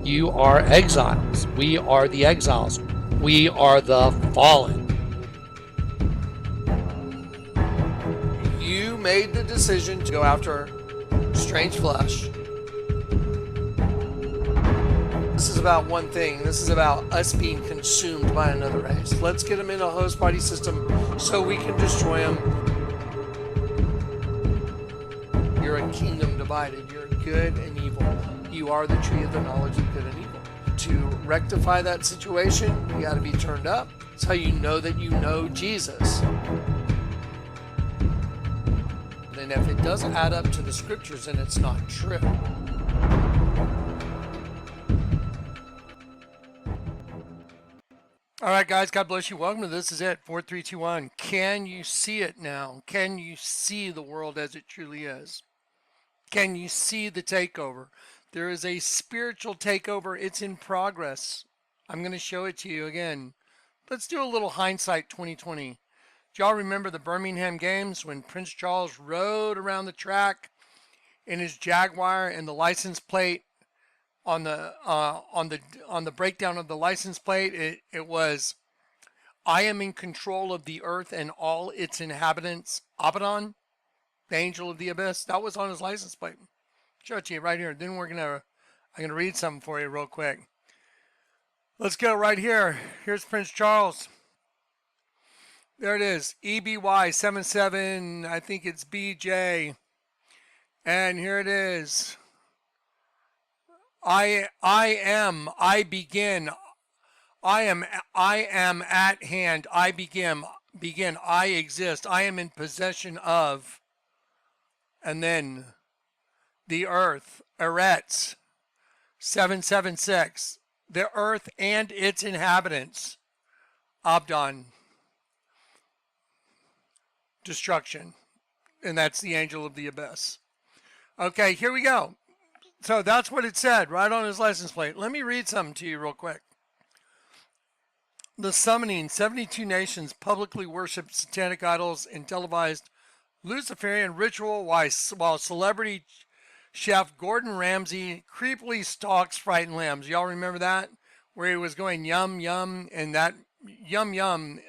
You are exiles. We are the exiles. We are the fallen. You made the decision to go after strange flesh. This is about one thing. This is about us being consumed by another race. Let's get them in a host body system so we can destroy them. You're a kingdom divided. You're good and evil. You are the tree of the knowledge of good and evil. To rectify that situation, you got to be turned up. It's how you know that you know Jesus. And if it doesn't add up to the scriptures, then it's not true. All right, guys, God bless you. Welcome to This Is It, 4321. Can you see it now? Can you see the world as it truly is? Can you see the takeover? There is a spiritual takeover. It's in progress. I'm going to show it to you again. Let's do a little hindsight 2020. Do y'all remember the Birmingham games when Prince Charles rode around the track in his Jaguar and the license plate on the breakdown of the license plate, it was, "I am in control of the earth and all its inhabitants. Abaddon, the angel of the abyss." That was on his license plate. Show it to you right here. Then I'm gonna read something for you real quick. Let's go right here. Here's Prince Charles. There it is, EBY 77. I think it's BJ. And here it is. I begin. I am at hand. I begin. I exist. I am in possession of. And then the earth, Eretz 776. The earth and its inhabitants. Abdon. Destruction. And that's the angel of the abyss. Okay, here we go. So that's what it said right on his license plate. Let me read something to you real quick. The summoning, 72 nations publicly worship satanic idols in televised Luciferian ritual while celebrity chef Gordon Ramsay creepily stalks frightened lambs. Y'all remember that? Where he was going yum yum, and that yum yum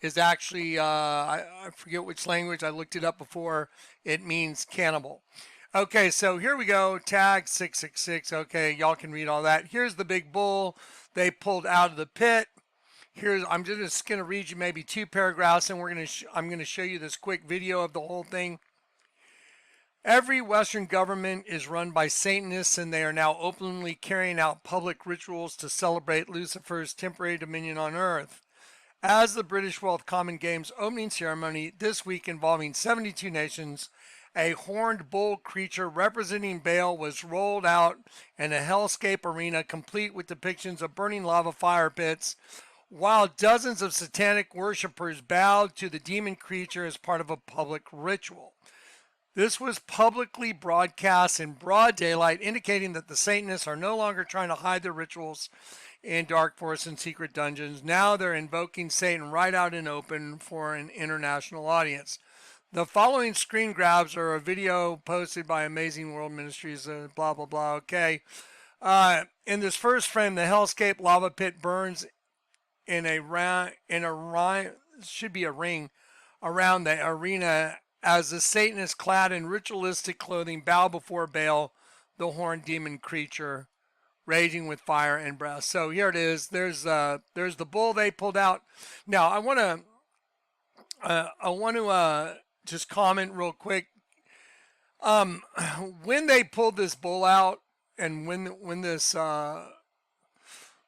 is actually, I forget which language, I looked it up before, it means cannibal. Okay, so here we go, tag 666, okay, y'all can read all that. Here's the big bull they pulled out of the pit. I'm just gonna read you maybe two paragraphs, and I'm gonna show you this quick video of the whole thing. Every Western government is run by Satanists, and they are now openly carrying out public rituals to celebrate Lucifer's temporary dominion on earth. As the British Wealth Common Games opening ceremony this week involving 72 nations, a horned bull creature representing Baal was rolled out in a hellscape arena complete with depictions of burning lava fire pits, while dozens of satanic worshippers bowed to the demon creature as part of a public ritual. This was publicly broadcast in broad daylight, indicating that the Satanists are no longer trying to hide their rituals in dark forests and secret dungeons. Now they're invoking Satan right out in open for an international audience. The following screen grabs are a video posted by Amazing World Ministries, blah, blah, blah. Okay. In this first frame, the hellscape lava pit burns in a should be a ring around the arena as the Satanists clad in ritualistic clothing bow before Baal, the horned demon creature, raging with fire and breath. So here it is. There's the bull they pulled out. Now I want to just comment real quick. When they pulled this bull out, and when this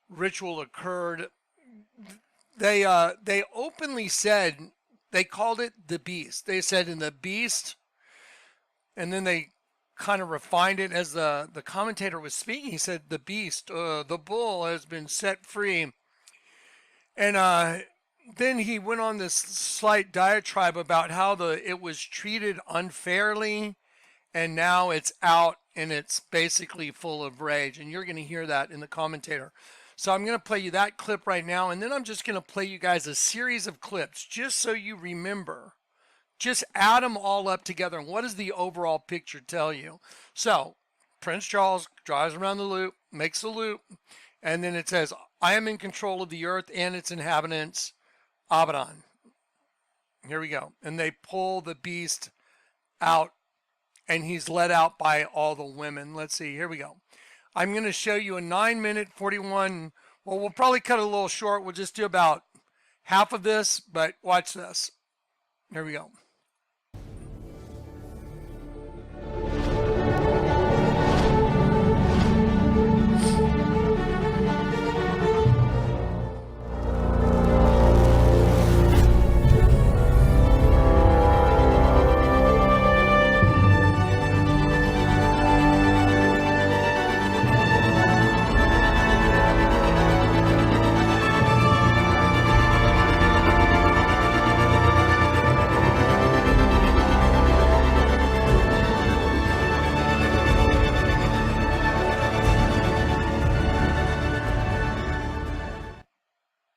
ritual occurred, they openly said, they called it the beast. They said in the beast, and then they kind of refined it as the commentator was speaking. He said the beast, the bull has been set free. And then he went on this slight diatribe about how it was treated unfairly, and now it's out and it's basically full of rage. And you're going to hear that in the commentator. So I'm going to play you that clip right now, and then I'm just going to play you guys a series of clips just so you remember. Just add them all up together, and what does the overall picture tell you? So Prince Charles drives around the loop, makes a loop, and then it says, I am in control of the earth and its inhabitants, Abaddon. Here we go. And they pull the beast out, and he's led out by all the women. Let's see. Here we go. I'm going to show you a 9-minute 41. Well, we'll probably cut it a little short. We'll just do about half of this, but watch this. Here we go.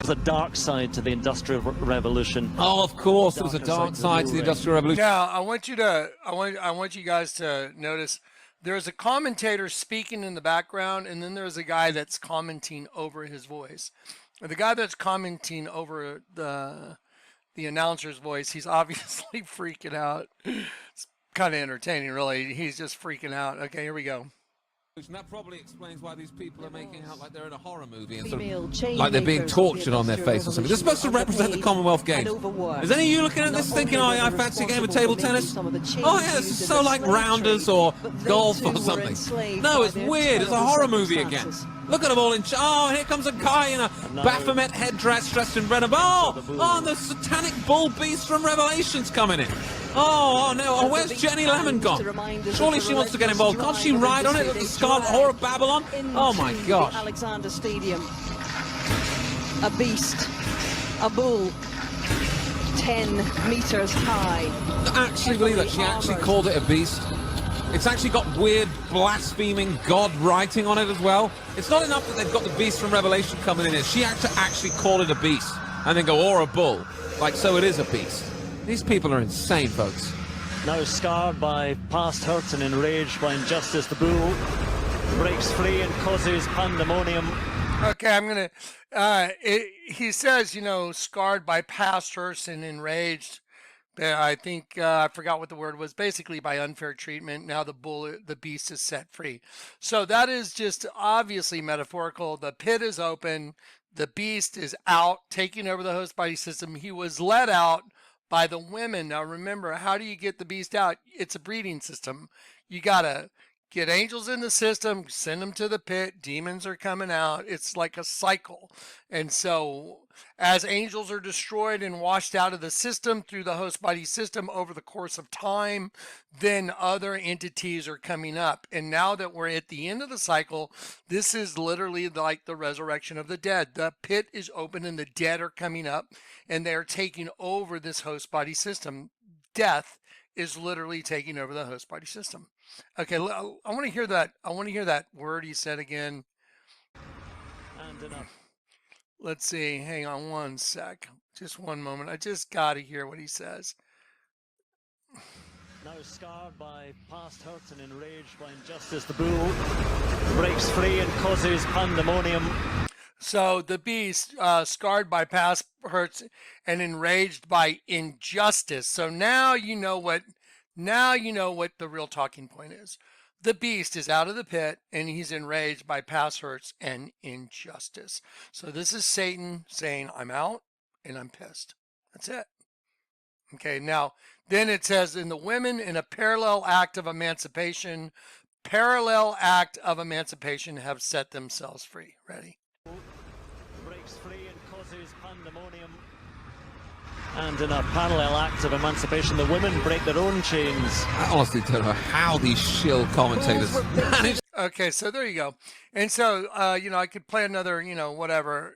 A dark side to the Industrial Revolution. Oh, of course, there was a dark side to the Industrial Revolution. Now, I want you guys to notice there's a commentator speaking in the background, and then there's a guy that's commenting over his voice. The guy that's commenting over the announcer's voice, he's obviously freaking out. It's kind of entertaining, really. He's just freaking out. Okay, here we go. And that probably explains why these people are making out like they're in a horror movie and sort of like they're being tortured on their face or something. They're supposed to represent the Commonwealth Games. Is any of you looking at this thinking, oh, yeah, I fancy a game of table tennis? Oh, yeah, this is so like Rounders or golf or something. No, it's weird. It's a horror movie again. Look at them all in... Oh, here comes a guy in a Baphomet headdress dressed in red. Oh, the satanic bull beast from Revelation's coming in. Oh, no. Oh, where's Jenny Lemon gone? Surely she wants to get involved. Can't she ride on it at the Scarlet Whore of Babylon? Oh, my gosh. Alexander Stadium. A beast. A bull. 10 meters high. I actually believe that she actually called it a beast. It's actually got weird, blaspheming God writing on it as well. It's not enough that they've got the beast from Revelation coming in here. She had to actually call it a beast and then go, or a bull. Like, so it is a beast. These people are insane, folks. Now scarred by past hurt and enraged by injustice, the bull breaks free and causes pandemonium. Okay, I'm going to... he says, you know, scarred by past hurts and enraged. I think I forgot what the word was. Basically, by unfair treatment, now the beast is set free. So that is just obviously metaphorical. The pit is open. The beast is out, taking over the host body system. He was let out by the women. Now, remember, how do you get the beast out? It's a breeding system. You gotta get angels in the system, send them to the pit. Demons are coming out. It's like a cycle. And so as angels are destroyed and washed out of the system through the host body system over the course of time, then other entities are coming up. And now that we're at the end of the cycle, this is literally like the resurrection of the dead. The pit is open and the dead are coming up and they're taking over this host body system. Death is literally taking over the host body system. Okay, I want to hear that. I want to hear that word he said again. And enough. Let's see. Hang on one sec. Just one moment. I just got to hear what he says. Now scarred by past hurt and enraged by injustice, the bull breaks free and causes pandemonium. So the beast, scarred by past hurts and enraged by injustice. So now you know what the real talking point is. The beast is out of the pit and he's enraged by past hurts and injustice. So this is Satan saying, I'm out and I'm pissed. That's it. Okay, now then it says in the women in a parallel act of emancipation have set themselves free. Ready? Breaks free and causes pandemonium. And in a parallel act of emancipation, the women break their own chains. I honestly don't know how these shill commentators manage. Okay, so there you go. And so, I could play another,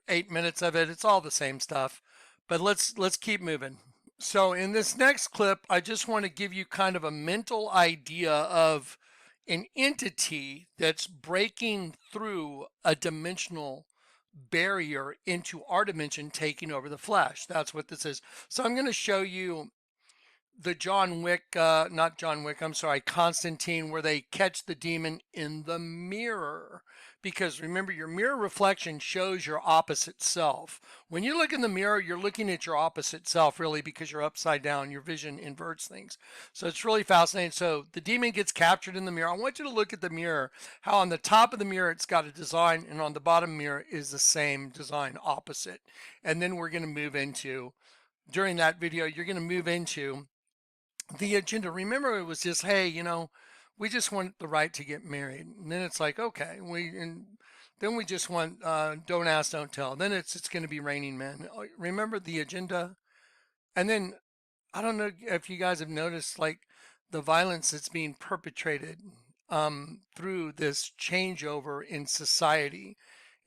8 minutes of it. It's all the same stuff. But let's keep moving. So in this next clip, I just want to give you kind of a mental idea of an entity that's breaking through a dimensional barrier into our dimension, taking over the flesh. That's what this is. So I'm going to show you the John Wick, not John Wick, I'm sorry, Constantine, where they catch the demon in the mirror. Because remember, your mirror reflection shows your opposite self. When you look in the mirror, you're looking at your opposite self, really, because you're upside down. Your vision inverts things. So it's really fascinating. So the demon gets captured in the mirror. I want you to look at the mirror, how on the top of the mirror, it's got a design, and on the bottom mirror is the same design, opposite. And then we're going to move into, during that video, you're going to move into the agenda. Remember, it was just, hey, you know, we just want the right to get married. And then it's like, okay, then we just want don't ask, don't tell. Then it's going to be raining men. Remember the agenda? And then I don't know if you guys have noticed, like, the violence that's being perpetrated through this changeover in society,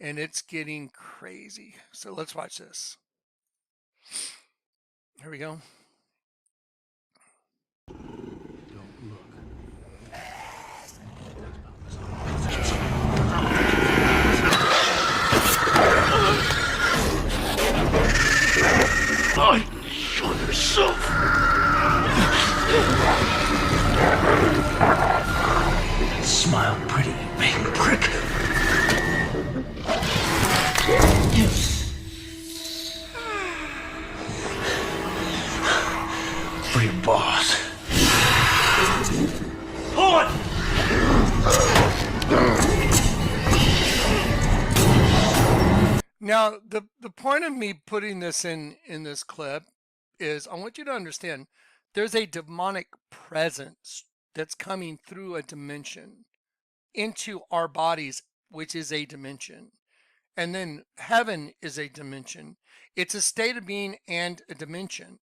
and it's getting crazy. So let's watch this. Here we go. I show yourself. Smile pretty, big prick. For your boss. Hold on! Now, the point of me putting this in this clip is I want you to understand there's a demonic presence that's coming through a dimension into our bodies, which is a dimension. And then heaven is a dimension. It's a state of being and a dimension.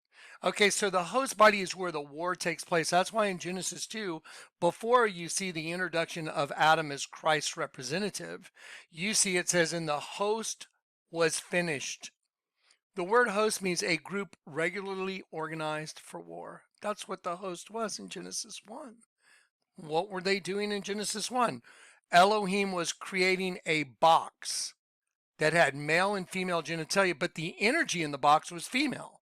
Okay, so the host body is where the war takes place. That's why in Genesis 2, before you see the introduction of Adam as Christ's representative, you see it says, "And the host was finished." The word host means a group regularly organized for war. That's what the host was in Genesis 1. What were they doing in Genesis 1? Elohim was creating a box that had male and female genitalia, but the energy in the box was female.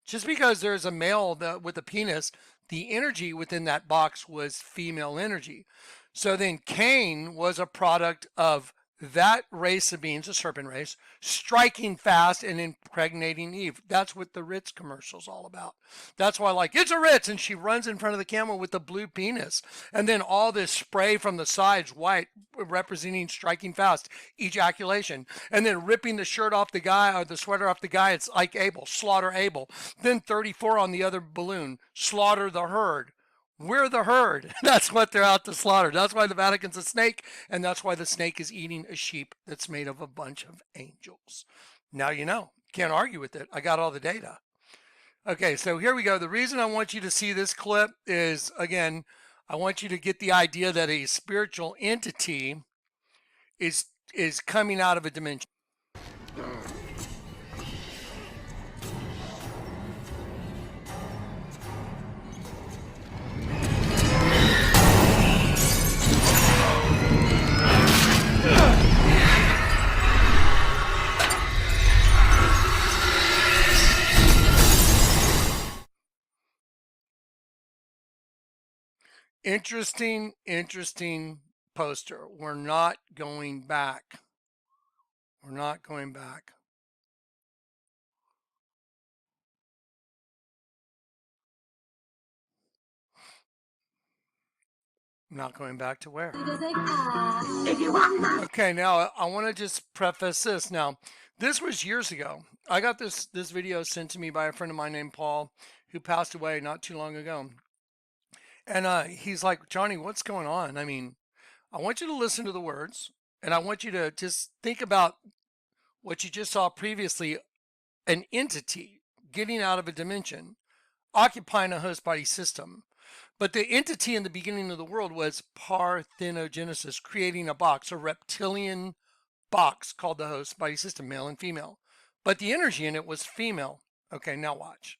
Just because there's a male with a penis, the energy within that box was female energy. So then Cain was a product of that race of beings, a serpent race, striking fast and impregnating Eve. That's what the Ritz commercial's all about. That's why, like, it's a Ritz, and she runs in front of the camera with the blue penis, and then all this spray from the sides, white, representing striking fast, ejaculation, and then ripping the shirt off the guy or the sweater off the guy. It's like Abel, slaughter Abel. Then 34 on the other balloon, slaughter the herd. We're the herd. That's what they're out to slaughter. That's why the Vatican's a snake, and that's why the snake is eating a sheep that's made of a bunch of angels. Now you know. Can't argue with it. I got all the data. Okay, so here we go. The reason I want you to see this clip is, again, I want you to get the idea that a spiritual entity is coming out of a dimension. Interesting poster. We're not going back. We're not going back. Not going back to where? Okay, now I want to just preface this. Now, this was years ago. I got this video sent to me by a friend of mine named Paul, who passed away not too long ago. And he's like, "Johnny, what's going on? I mean, I want you to listen to the words, and I want you to just think about what you just saw previously, an entity getting out of a dimension, occupying a host body system. But the entity in the beginning of the world was parthenogenesis, creating a box, a reptilian box called the host body system, male and female. But the energy in it was female. Okay, now watch.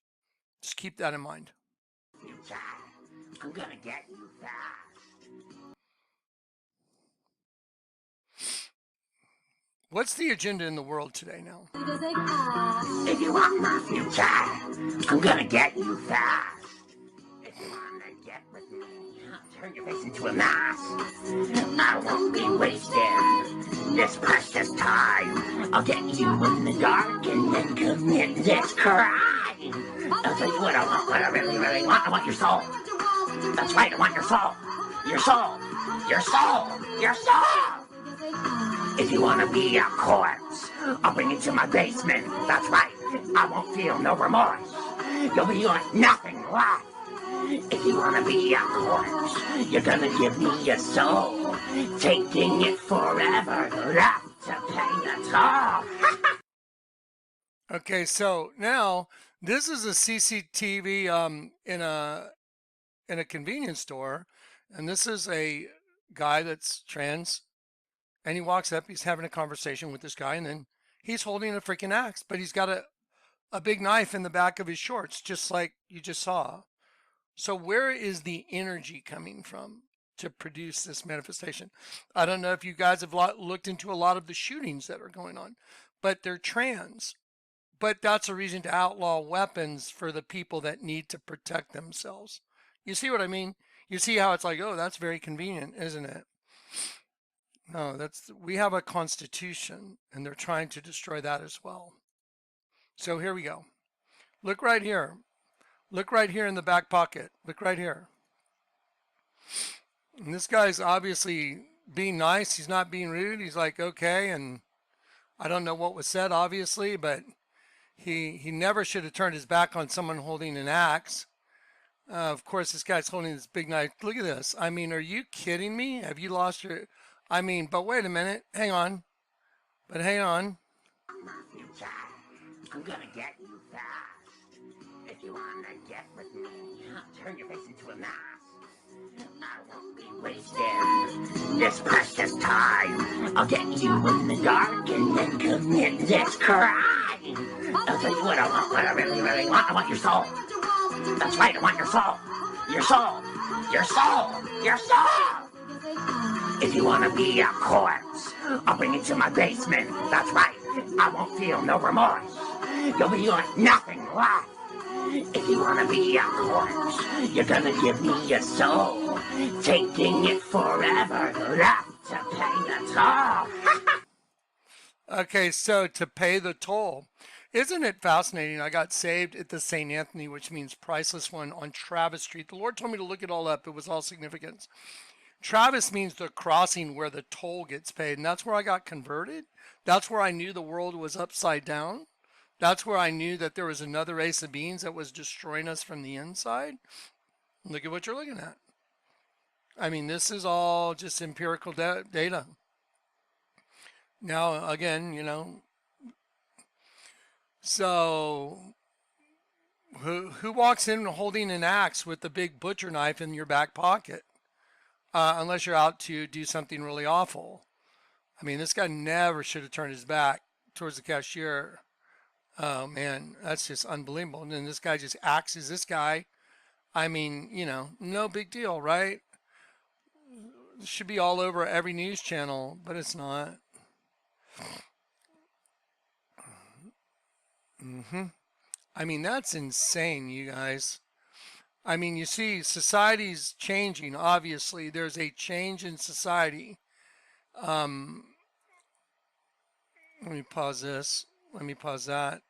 Just keep that in mind. I'm gonna get you fast. What's the agenda in the world today now? If you want my future, I'm gonna get you fast. turn your face into a mask. I won't be wasting this precious time. I'll get you in the dark and then commit this crime. I'll tell you what I want, what I really, really want. I want your soul. That's right, I want your soul. Your soul. Your soul. Your soul. If you want to be a corpse, I'll bring you to my basement. That's right, I won't feel no remorse. You'll be like nothing left. If you want to be a corpse, you're gonna give me your soul, taking it forever left to pay the toll. Okay, so now this is a CCTV in a convenience store, and this is a guy that's trans, and he walks up, he's having a conversation with this guy, and then he's holding a freaking axe, but he's got a big knife in the back of his shorts, just like you just saw. So where is the energy coming from to produce this manifestation? I don't know if you guys have looked into a lot of the shootings that are going on, but they're trans. But that's a reason to outlaw weapons for the people that need to protect themselves. You see what I mean? You see how it's like, oh, that's very convenient, isn't it? No, we have a constitution, and they're trying to destroy that as well. So here we go. Look right here. Look right here in the back pocket. Look right here. And this guy's obviously being nice. He's not being rude. He's like, okay. And I don't know what was said, obviously, but he never should have turned his back on someone holding an axe. Of course, this guy's holding this big knife. Look at this. I mean, are you kidding me? Have you lost your... I mean, but wait a minute. Hang on. But hang on. I'm gonna get you fast. If you wanna get with me, I'll turn your face into a mask. I won't be wasting this precious time. I'll get you in the dark and then commit this crime. I'll tell you what I want, what I really, really want. I want your soul. That's right, I want your soul. Your soul. Your soul. Your soul. If you want to be a corpse, I'll bring you to my basement. That's right, I won't feel no remorse. You'll be like nothing left. If you want to be a corpse, you're gonna give me your soul, taking it forever left to pay the toll. Okay, so to pay the toll. Isn't it fascinating? I got saved at the St. Anthony, which means priceless one, on Travis Street. The Lord told me to look it all up. It was all significance. Travis means the crossing where the toll gets paid. And that's where I got converted. That's where I knew the world was upside down. That's where I knew that there was another race of beings that was destroying us from the inside. Look at what you're looking at. I mean, this is all just empirical data. Now, again, you know, so who walks in holding an axe with a big butcher knife in your back pocket? Unless you're out to do something really awful. I mean, this guy never should have turned his back towards the cashier. Oh, man, that's just unbelievable. And then this guy just axes this guy. I mean, you know, no big deal, right? It should be all over every news channel, but it's not. I mean, that's insane, you guys. I mean, you see, society's changing, obviously. There's a change in society. Let me pause this. Let me pause that.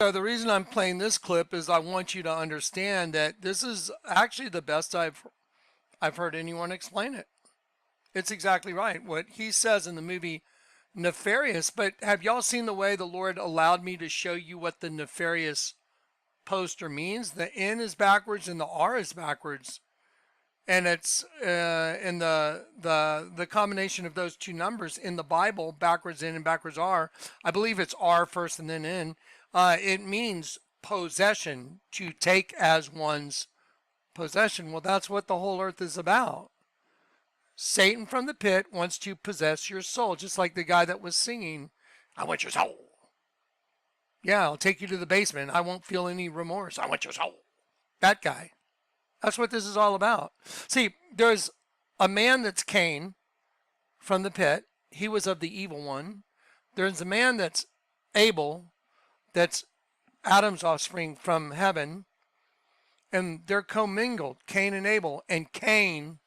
So the reason I'm playing this clip is I want you to understand that this is actually the best I've heard anyone explain it. It's exactly right. What he says in the movie Nefarious, but have y'all seen the way the Lord allowed me to show you what the nefarious poster means? The N is backwards and the R is backwards. And it's in the combination of those two numbers in the Bible, backwards N and backwards R. I believe it's R first and then N. It means possession, to take as one's possession. Well, that's what the whole earth is about. Satan from the pit wants to possess your soul, just like the guy that was singing, I want your soul. Yeah, I'll take you to the basement. I won't feel any remorse. I want your soul. That guy. That's what this is all about. See, there's a man that's Cain from the pit. He was of the evil one. There's a man that's Abel, that's Adam's offspring from heaven. And they're commingled, Cain and Abel. And Cain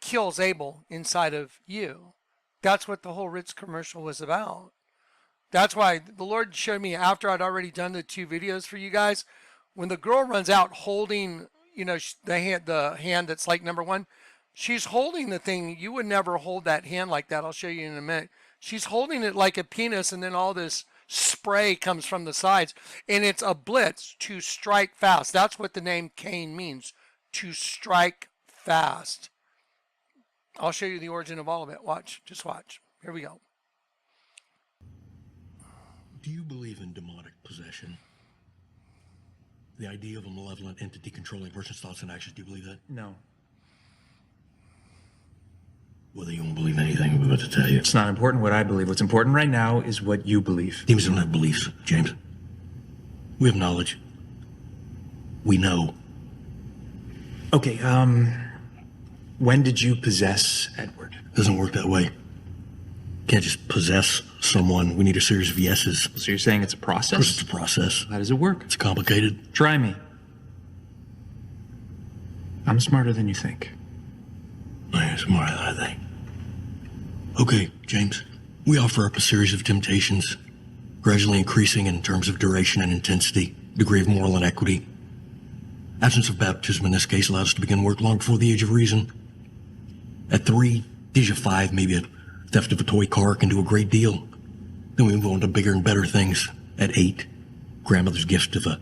kills Abel inside of you. That's what the whole Ritz commercial was about. That's why the Lord showed me after I'd already done the 2 videos for you guys, when the girl runs out holding, the hand that's like number 1, she's holding the thing. You would never hold that hand like that. I'll show you in a minute. She's holding it like a penis, and then all this spray comes from the sides, and it's a blitz, to strike fast. That's what the name Cain means, to strike fast. I'll show you the origin of all of it. Watch, just watch. Here we go. Do you believe in demonic possession? The idea of a malevolent entity controlling a person's thoughts and actions, do you believe that? No. Well, then you won't believe anything I'm about to tell you. It's not important what I believe. What's important right now is what you believe. Demons don't have beliefs, James. We have knowledge. We know. Okay, when did you possess Edward? It doesn't work that way. Can't just possess someone. We need a series of yeses. So you're saying it's a Of course process? it's a process. How does it work? It's complicated. Try me. I'm smarter than you think. You're smarter than I think. Okay, James. We offer up a series of temptations, gradually increasing in terms of duration and intensity, degree of moral inequity. Absence of baptism in this case allows us to begin work long before the age of reason. At 3, age of 5, maybe a theft of a toy car can do a great deal. Then we move on to bigger and better things. At 8, grandmother's gift of a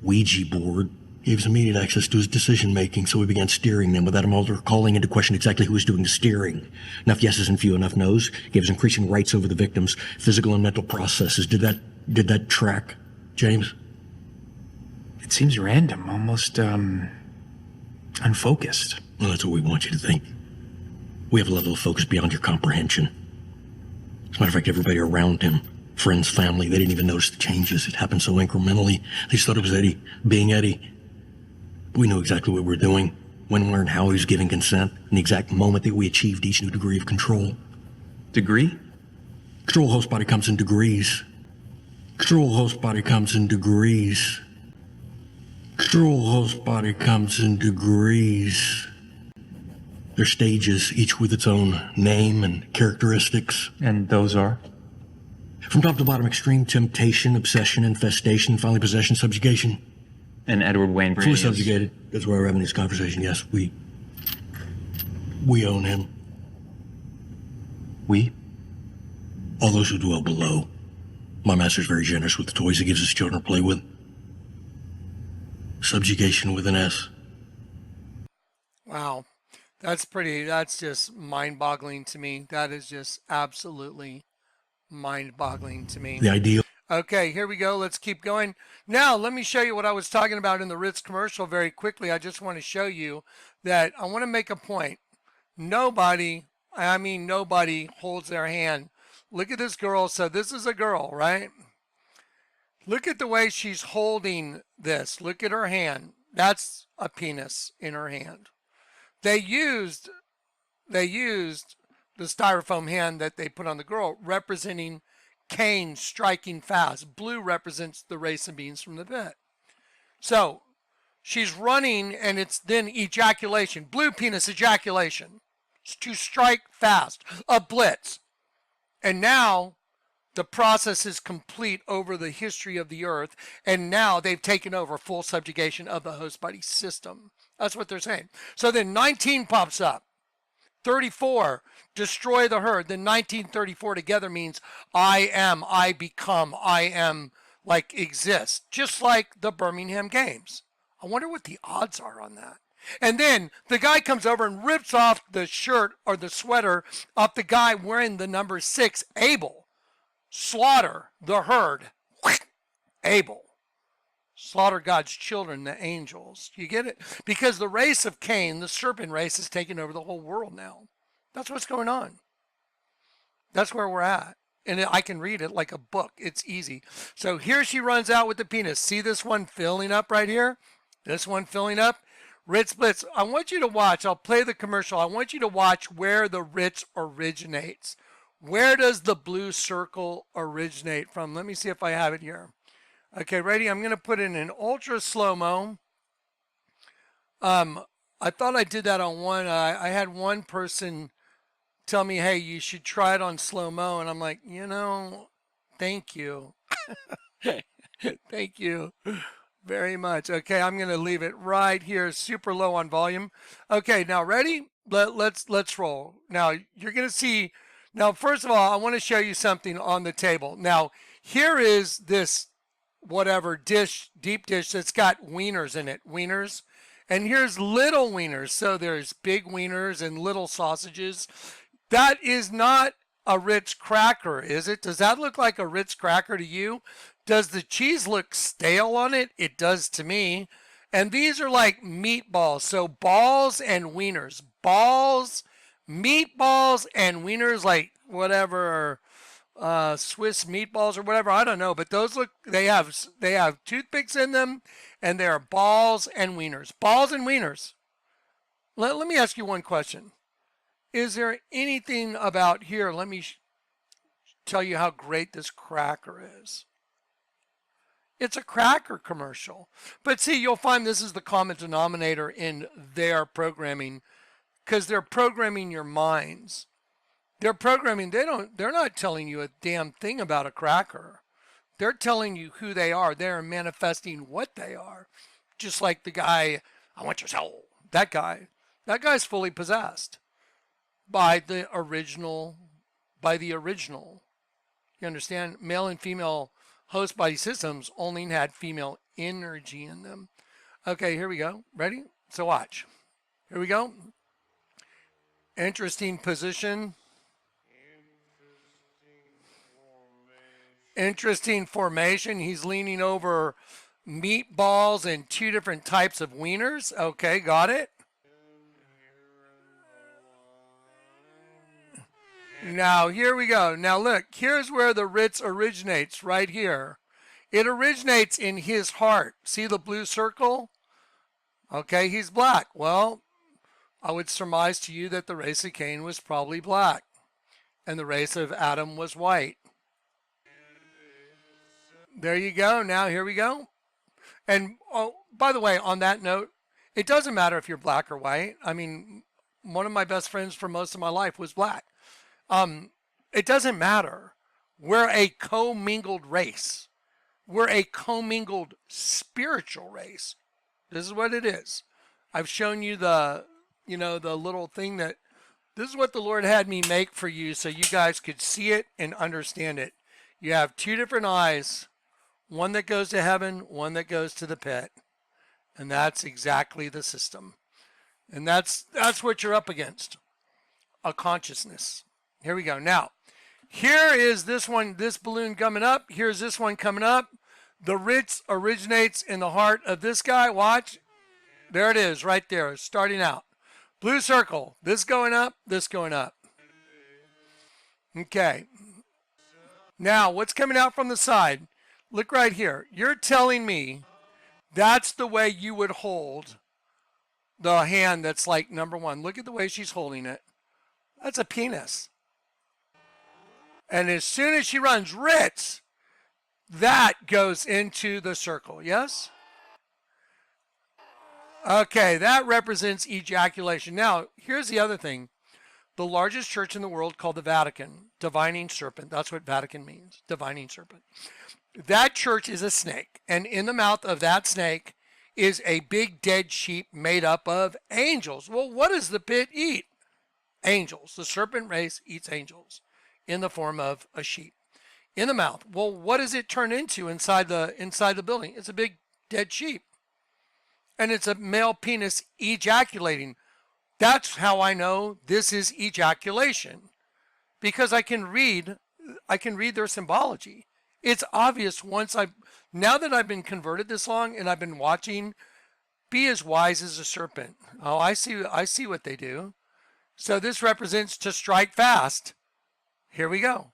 Ouija board gave us immediate access to his decision-making, so we began steering them without him ever calling into question exactly who was doing the steering. Enough yeses and few enough nos gave us increasing rights over the victim's physical and mental processes. Did that track, James? It seems random, almost, unfocused. Well, that's what we want you to think. We have a level of focus beyond your comprehension. As a matter of fact, everybody around him, friends, family, they didn't even notice the changes. It happened so incrementally. They just thought it was Eddie being Eddie. We knew exactly what we were doing, when, where, and how he was giving consent, and the exact moment that we achieved each new degree of control. Degree? Control host body comes in degrees. Control host body comes in degrees. Control host body comes in degrees. They're stages, each with its own name and characteristics. And those are? From top to bottom, extreme temptation, obsession, infestation, finally possession, subjugation. And Edward Wayne Brady Fully is- subjugated. That's why we're having this conversation. Yes, we own him. We? All those who dwell below. My master's very generous with the toys he gives his children to play with. Subjugation with an S. Wow. That's just mind-boggling to me. That is just absolutely mind-boggling to me. The ideal. Okay, here we go. Let's keep going. Now, let me show you what I was talking about in the Ritz commercial very quickly. I just want to show you that I want to make a point. Nobody holds their hand. Look at this girl. So this is a girl, right? Look at the way she's holding this. Look at her hand. That's a penis in her hand. They used the styrofoam hand that they put on the girl representing Cain striking fast. Blue represents the race of beings from the pit. So she's running, and it's then ejaculation. Blue penis ejaculation. To strike fast. A blitz. And now the process is complete over the history of the earth, and now they've taken over full subjugation of the host body system. That's what they're saying. So then 19 pops up. 34, destroy the herd. Then 1934 together means I am, I become, I am, like exist. Just like the Birmingham Games. I wonder what the odds are on that. And then the guy comes over and rips off the shirt or the sweater off the guy wearing the number 6, Abel. Slaughter the herd. Abel. Slaughter God's children, the angels. You get it? Because the race of Cain, the serpent race, has taken over the whole world now. That's what's going on. That's where we're at. And I can read it like a book. It's easy. So here she runs out with the penis. See this one filling up right here? This one filling up? Ritz Blitz. I want you to watch. I'll play the commercial. I want you to watch where the Ritz originates. Where does the blue circle originate from? Let me see if I have it here. Okay, ready? I'm going to put in an ultra slow-mo. I thought I did that on one. I had one person tell me, hey, you should try it on slow-mo. And I'm like, thank you. Thank you very much. Okay, I'm going to leave it right here, super low on volume. Okay, now ready? Let's roll. Now you're going to see. Now, first of all, I want to show you something on the table. Now, here is this whatever dish, deep dish that's got wieners in it, wieners. And here's little wieners. So there's big wieners and little sausages. That is not a Ritz cracker, is it? Does that look like a Ritz cracker to you? Does the cheese look stale on it? It does to me. And these are like meatballs. So balls and wieners. Balls, meatballs, and wieners, like whatever, Swiss meatballs or whatever. I don't know. But those look, they have toothpicks in them, and they're balls and wieners. Balls and wieners. Let me ask you one question. Is there anything about here? Let me tell you how great this cracker is. It's a cracker commercial. But see, you'll find this is the common denominator in their programming, because they're programming your minds. They're programming, they're not telling you a damn thing about a cracker. They're telling you who they are. They're manifesting what they are. Just like the guy, I want your soul. That guy's fully possessed by the original. You understand? Male and female host body systems only had female energy in them. Okay, here we go. Ready? So watch. Here we go. Interesting position. Interesting formation. He's leaning over meatballs and two different types of wieners. Okay, got it. Now, here we go. Now, look, here's where the Ritz originates, right here. It originates in his heart. See the blue circle? Okay, he's black. Well, I would surmise to you that the race of Cain was probably black, and the race of Adam was white. There you go. Now, here we go. And, oh, by the way, on that note, it doesn't matter if you're black or white. I mean, one of my best friends for most of my life was black. It doesn't matter. We're a commingled race. We're a commingled spiritual race. This is what it is. I've shown you the little thing that this is what the Lord had me make for you so you guys could see it and understand it. You have two different eyes, one that goes to heaven, one that goes to the pit. And that's exactly the system. And that's what you're up against. A consciousness. Here we go. Now, here is this one, this balloon coming up. Here's this one coming up. The Ritz originates in the heart of this guy. Watch. There it is right there, starting out. Blue circle. This going up, this going up. Okay. Now, what's coming out from the side? Look right here. You're telling me that's the way you would hold the hand that's like number one. Look at the way she's holding it. That's a penis. And as soon as she runs Ritz, that goes into the circle. Yes? Okay, that represents ejaculation. Now, here's the other thing. The largest church in the world called the Vatican, divining serpent. That's what Vatican means, divining serpent. That church is a snake. And in the mouth of that snake is a big dead sheep made up of angels. Well, what does the pit eat? Angels. The serpent race eats angels in the form of a sheep in the mouth. Well, what does it turn into inside the building? It's a big dead sheep. And it's a male penis ejaculating. That's how I know this is ejaculation, because I can read their symbology. It's obvious now that I've been converted this long and I've been watching, be as wise as a serpent. Oh, I see what they do. So this represents to strike fast. Here we go.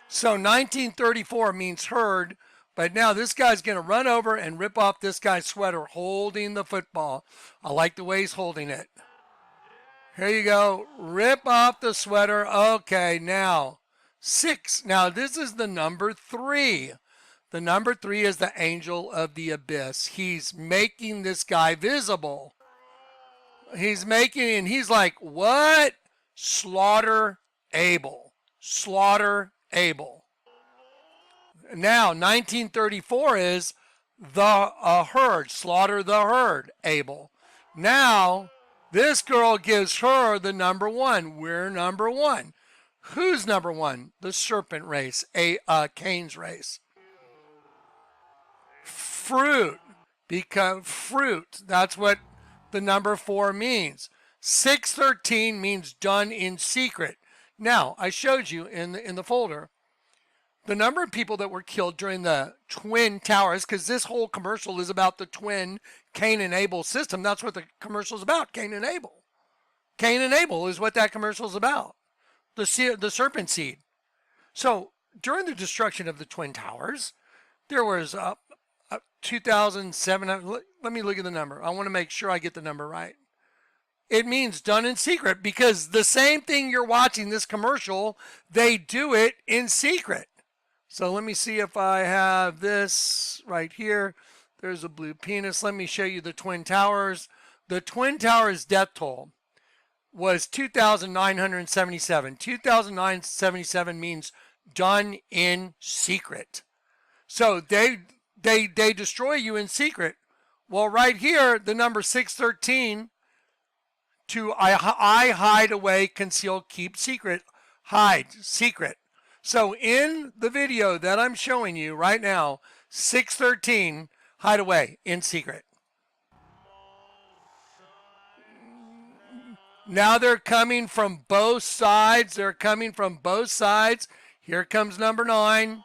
So 1934 means heard, but now this guy's going to run over and rip off this guy's sweater holding the football. I like the way he's holding it. Here you go. Rip off the sweater. Okay, now 6. Now this is the number 3. The number 3 is the angel of the abyss. He's making this guy visible. He's making, and he's like, what? Slaughter Abel. Slaughter Abel. Now, 1934 is the herd. Slaughter the herd, Abel. Now, this girl gives her the number 1. We're number 1. Who's number 1? The serpent race, Cain's race. Fruit, because fruit, that's what the number 4 means. 613 means done in secret. Now, I showed you in the folder the number of people that were killed during the Twin Towers, because this whole commercial is about the twin Cain and Abel system. That's what the commercial is about, Cain and Abel. Cain and Abel is what that commercial is about, the serpent seed. So during the destruction of the Twin Towers, there was 2,700, let me look at the number. I want to make sure I get the number right. It means done in secret, because the same thing you're watching, this commercial, they do it in secret. So let me see if I have this right here. There's a blue penis. Let me show you the Twin Towers. The Twin Towers death toll was 2,977. 2,977 means done in secret. So they destroy you in secret. Well, right here, the number 613, to I hide away, conceal, keep secret, hide, secret. So in the video that I'm showing you right now, 613, hide away, in secret. Now they're coming from both sides. They're coming from both sides. Here comes number 9.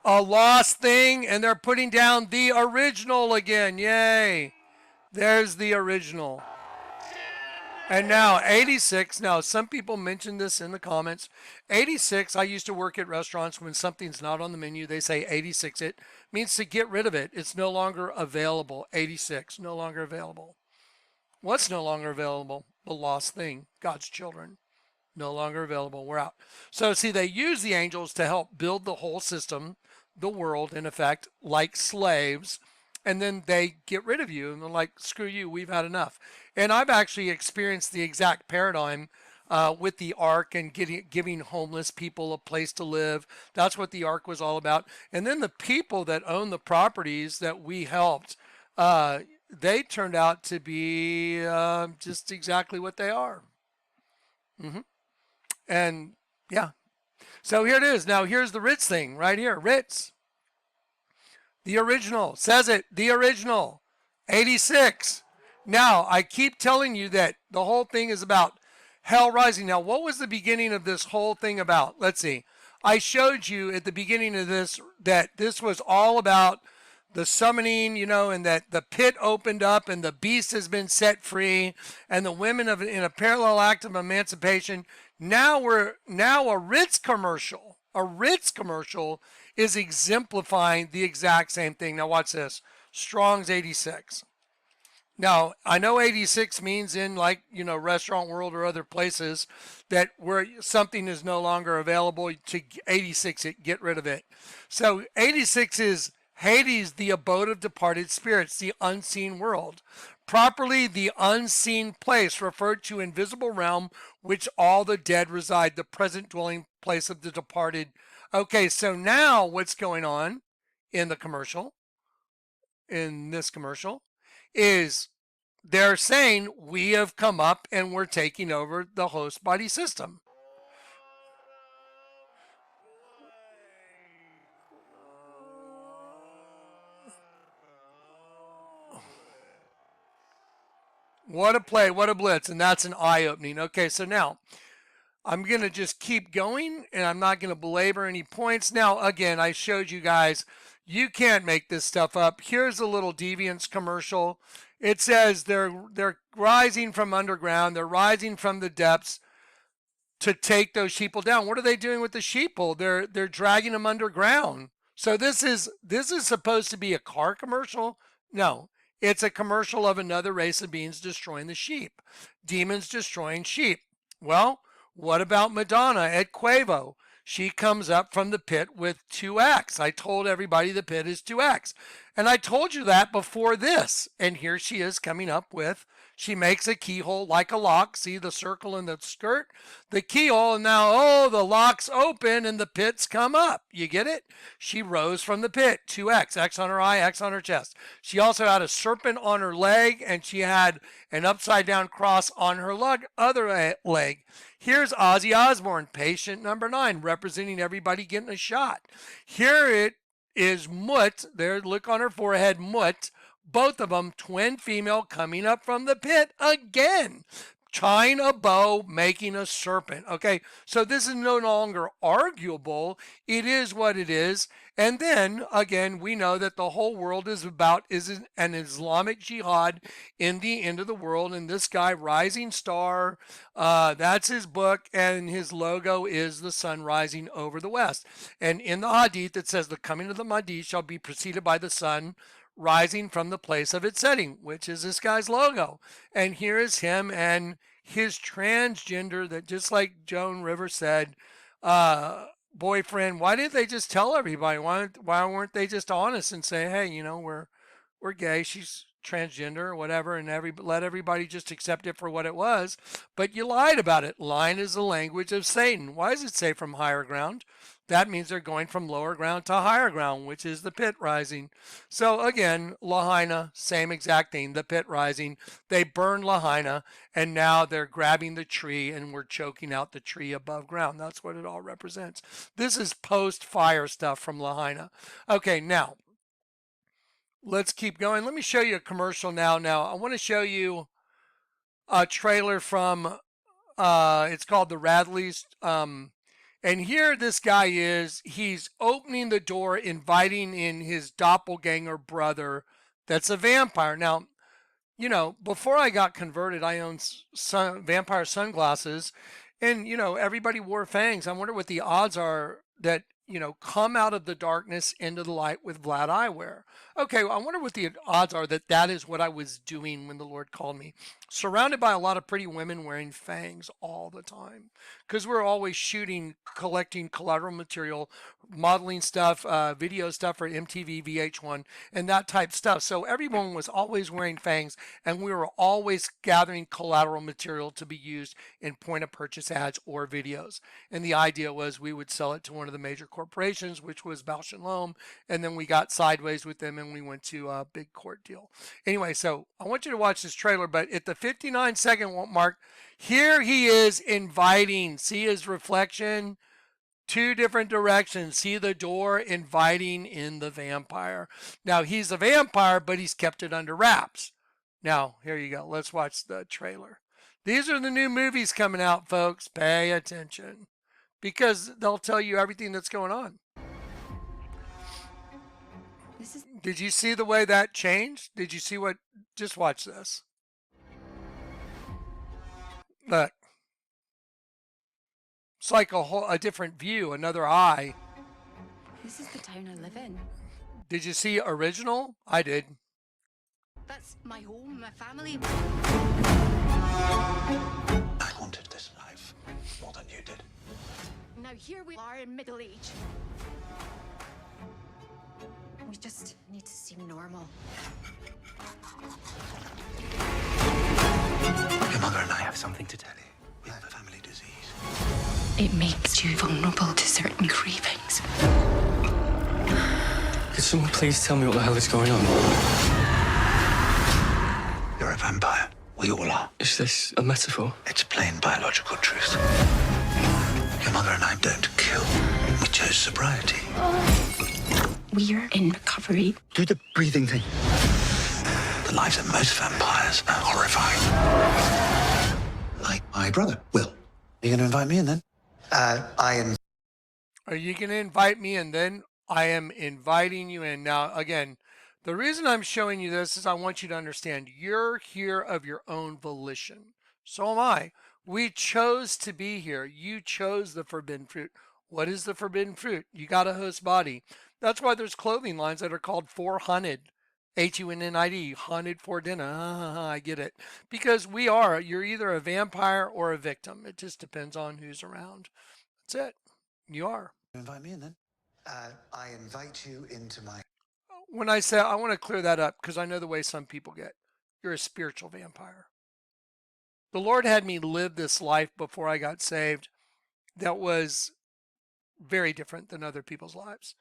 A lost thing, and they're putting down the original again. Yay. There's the original. And now 86. Now, some people mentioned this in the comments. 86, I used to work at restaurants. When something's not on the menu, they say 86. It means to get rid of it. It's no longer available. 86, no longer available. What's no longer available? The lost thing, God's children. No longer available. We're out. So see, they use the angels to help build the whole system, the world, in effect, like slaves. And then they get rid of you, and they're like, screw you, we've had enough. And I've actually experienced the exact paradigm with the ark and giving homeless people a place to live. That's what the ark was all about. And then the people that own the properties that we helped, they turned out to be just exactly what they are. And yeah, so here it is. Now here's the Ritz thing right here. Ritz. The original, says it, the original, 86. Now, I keep telling you that the whole thing is about hell rising. Now, what was the beginning of this whole thing about? Let's see. I showed you at the beginning of this that this was all about the summoning, you know, and that the pit opened up and the beast has been set free and the women in a parallel act of emancipation. Now a Ritz commercial. A Ritz commercial is exemplifying the exact same thing. Now watch this. Strong's 86. Now, I know 86 means in, like, you know, restaurant world or other places that where something is no longer available, to 86 it, get rid of it. So 86 is Hades, the abode of departed spirits, the unseen world. Properly, the unseen place, referred to invisible realm which all the dead reside, the present dwelling place of the departed. Okay, so now what's going on in the commercial, in this commercial, is they're saying we have come up and we're taking over the host body system. What a play, what a blitz, and that's an eye-opening. Okay, so now I'm going to just keep going, and I'm not going to belabor any points. Now, again, I showed you guys, you can't make this stuff up. Here's a little Deviants commercial. It says they're rising from underground. They're rising from the depths to take those sheeple down. What are they doing with the sheeple? They're dragging them underground. So this is supposed to be a car commercial? No. It's a commercial of another race of beings destroying the sheep. Demons destroying sheep. Well, what about Madonna at Quavo? she comes up from the pit with 2x. I told everybody the pit is 2x. And I told you that before this. And here she is coming up with, she makes a keyhole like a lock. See the circle in the skirt? The keyhole, and now, oh, the lock's open and the pits come up. You get it? She rose from the pit, 2x, X on her eye, X on her chest. She also had a serpent on her leg, and she had an upside down cross on her other leg. Here's Ozzy Osbourne, patient number 9, representing everybody getting a shot. Here it is Mut, there, look on her forehead, Mut, both of them twin female coming up from the pit again, tying a bow, making a serpent. Okay, so this is no longer arguable. It is what it is. And then again, we know that the whole world is an Islamic jihad in the end of the world. And this guy, Rising Star, that's his book, and his logo is the sun rising over the west. And in the hadith, it says the coming of the Mahdi shall be preceded by the sun rising from the place of its setting, which is this guy's logo. And here is him and his transgender, that just like Joan Rivers said, boyfriend. Why didn't they just tell everybody? Why weren't they just honest and say, hey, you know, we're gay, she's transgender or whatever, and let everybody just accept it for what it was? But you lied about it. Lying is the language of Satan. Why does it say from higher ground? That means they're going from lower ground to higher ground, which is the pit rising. So again, Lahaina, same exact thing, the pit rising. They burned Lahaina, and now they're grabbing the tree, and we're choking out the tree above ground. That's what it all represents. This is post-fire stuff from Lahaina. Okay, now, let's keep going. Let me show you a commercial now. Now, I want to show you a trailer from, it's called The Radleys. And here this guy is, he's opening the door, inviting in his doppelganger brother that's a vampire. Now, you know, before I got converted, I owned vampire sunglasses, and, you know, everybody wore fangs. I wonder what the odds are that, you know, come out of the darkness into the light with Vlad eyewear. Okay, I wonder what the odds are that that is what I was doing when the Lord called me. Surrounded by a lot of pretty women wearing fangs all the time. Because we're always shooting, collecting collateral material, modeling stuff, video stuff for MTV, VH1, and that type stuff. So everyone was always wearing fangs, and we were always gathering collateral material to be used in point of purchase ads or videos. And the idea was we would sell it to one of the major corporations, which was Bausch and Lomb, and then we got sideways with them and we went to a big court deal. Anyway, so I want you to watch this trailer, but at the 59-second mark, here he is inviting, see his reflection, 2 different directions, see the door, inviting in the vampire. Now he's a vampire, but he's kept it under wraps. Now, here you go. Let's watch the trailer. These are the new movies coming out, folks. Pay attention, because they'll tell you everything that's going on. Did you see the way that changed? Did you see what? Just watch this. Look. It's like a different view, another eye. This is the town I live in. Did you see original? I did. That's my home, my family. I wanted this life more than you did. Now here we are in middle age. We just need to seem normal. Your mother and I have something to tell you. We have a family disease. It makes you vulnerable to certain cravings. Could someone please tell me what the hell is going on? You're a vampire. We all are. Is this a metaphor? It's plain biological truth. Your mother and I don't kill. We chose sobriety. We're in recovery. Do the breathing thing. The lives of most vampires are horrifying. Like my brother, Will. Are you going to invite me in then? Are you going to invite me in then? I am inviting you in. Now, again, the reason I'm showing you this is I want you to understand you're here of your own volition. So am I. We chose to be here. You chose the forbidden fruit. What is the forbidden fruit? You got a host body. That's why there's clothing lines that are called 400. H-U-N-N-I-D, haunted for dinner. I get it. Because you're either a vampire or a victim. It just depends on who's around. That's it. You are. Invite me in then. I invite you into my... When I say, I want to clear that up because I know the way some people get. You're a spiritual vampire. The Lord had me live this life before I got saved that was very different than other people's lives.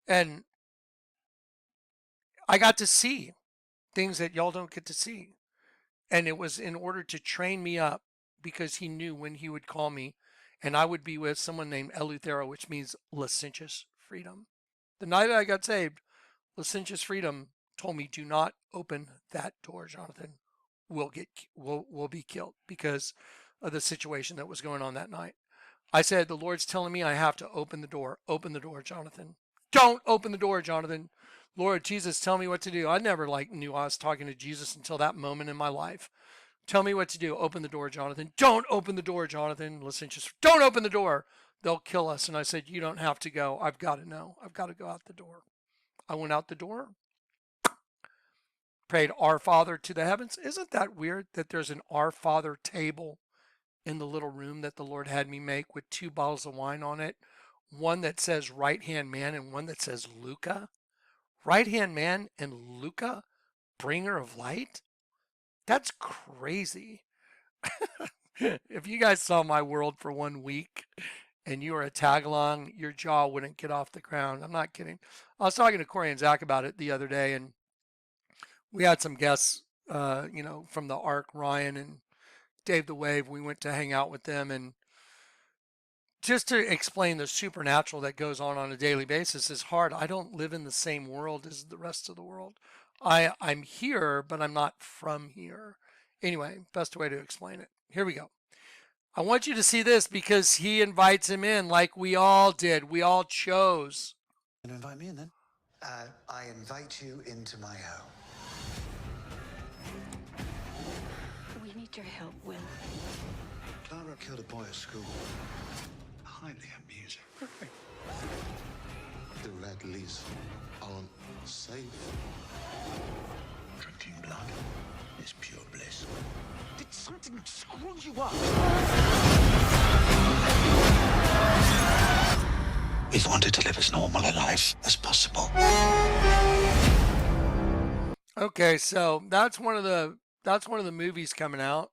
And I got to see things that y'all don't get to see. And it was in order to train me up because he knew when he would call me and I would be with someone named Eleuthero, which means licentious freedom. The night I got saved, licentious freedom told me, do not open that door, Jonathan. We'll be killed because of the situation that was going on that night. I said, the Lord's telling me I have to open the door. Open the door, Jonathan. Don't open the door, Jonathan. Lord Jesus, tell me what to do. I never knew I was talking to Jesus until that moment in my life. Tell me what to do. Open the door, Jonathan. Don't open the door, Jonathan. Listen, just don't open the door. They'll kill us. And I said, you don't have to go. I've got to know. I've got to go out the door. I went out the door, prayed Our Father to the heavens. Isn't that weird that there's an Our Father table in the little room that the Lord had me make with 2 bottles of wine on it? One that says Right Hand Man and one that says Luca. Right Hand Man and Luca, bringer of light? That's crazy. If you guys saw my world for 1 week and you were a tag along, your jaw wouldn't get off the ground. I'm not kidding. I was talking to Corey and Zach about it the other day, and we had some guests, from the Ark, Ryan and Dave the Wave. We went to hang out with them, and just to explain the supernatural that goes on a daily basis is hard. I don't live in the same world as the rest of the world. I'm here, but I'm not from here. Anyway, best way to explain it. Here we go. I want you to see this because he invites him in like we all did. We all chose. You invite me in then? I invite you into my home. We need your help, Will. Clara killed a boy at school. Highly amusing. The red leaves aren't safe. Drinking blood is pure bliss. Did something screw you up? We've wanted to live as normal a life as possible. Okay, so that's one of the movies coming out.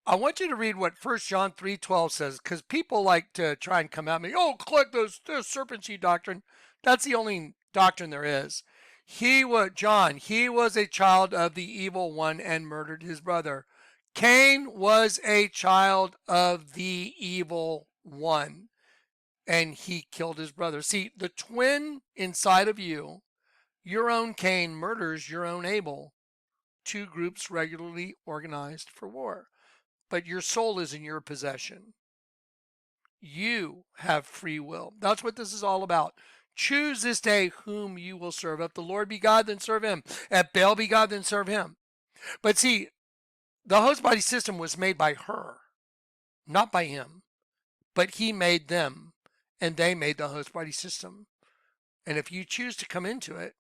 I want you to read what 1 John 3:12 says, because people like to try and come at me. Oh, Kleck, this serpent seed doctrine. That's the only doctrine there is. He was a child of the evil one and murdered his brother. Cain was a child of the evil one, and he killed his brother. See, the twin inside of you, your own Cain murders your own Abel. 2 groups regularly organized for war. But your soul is in your possession. You have free will. That's what this is all about. Choose this day whom you will serve. If the Lord be God, then serve him. If Baal be God, then serve him. But see, the host body system was made by her, not by him. But he made them, and they made the host body system. And if you choose to come into it,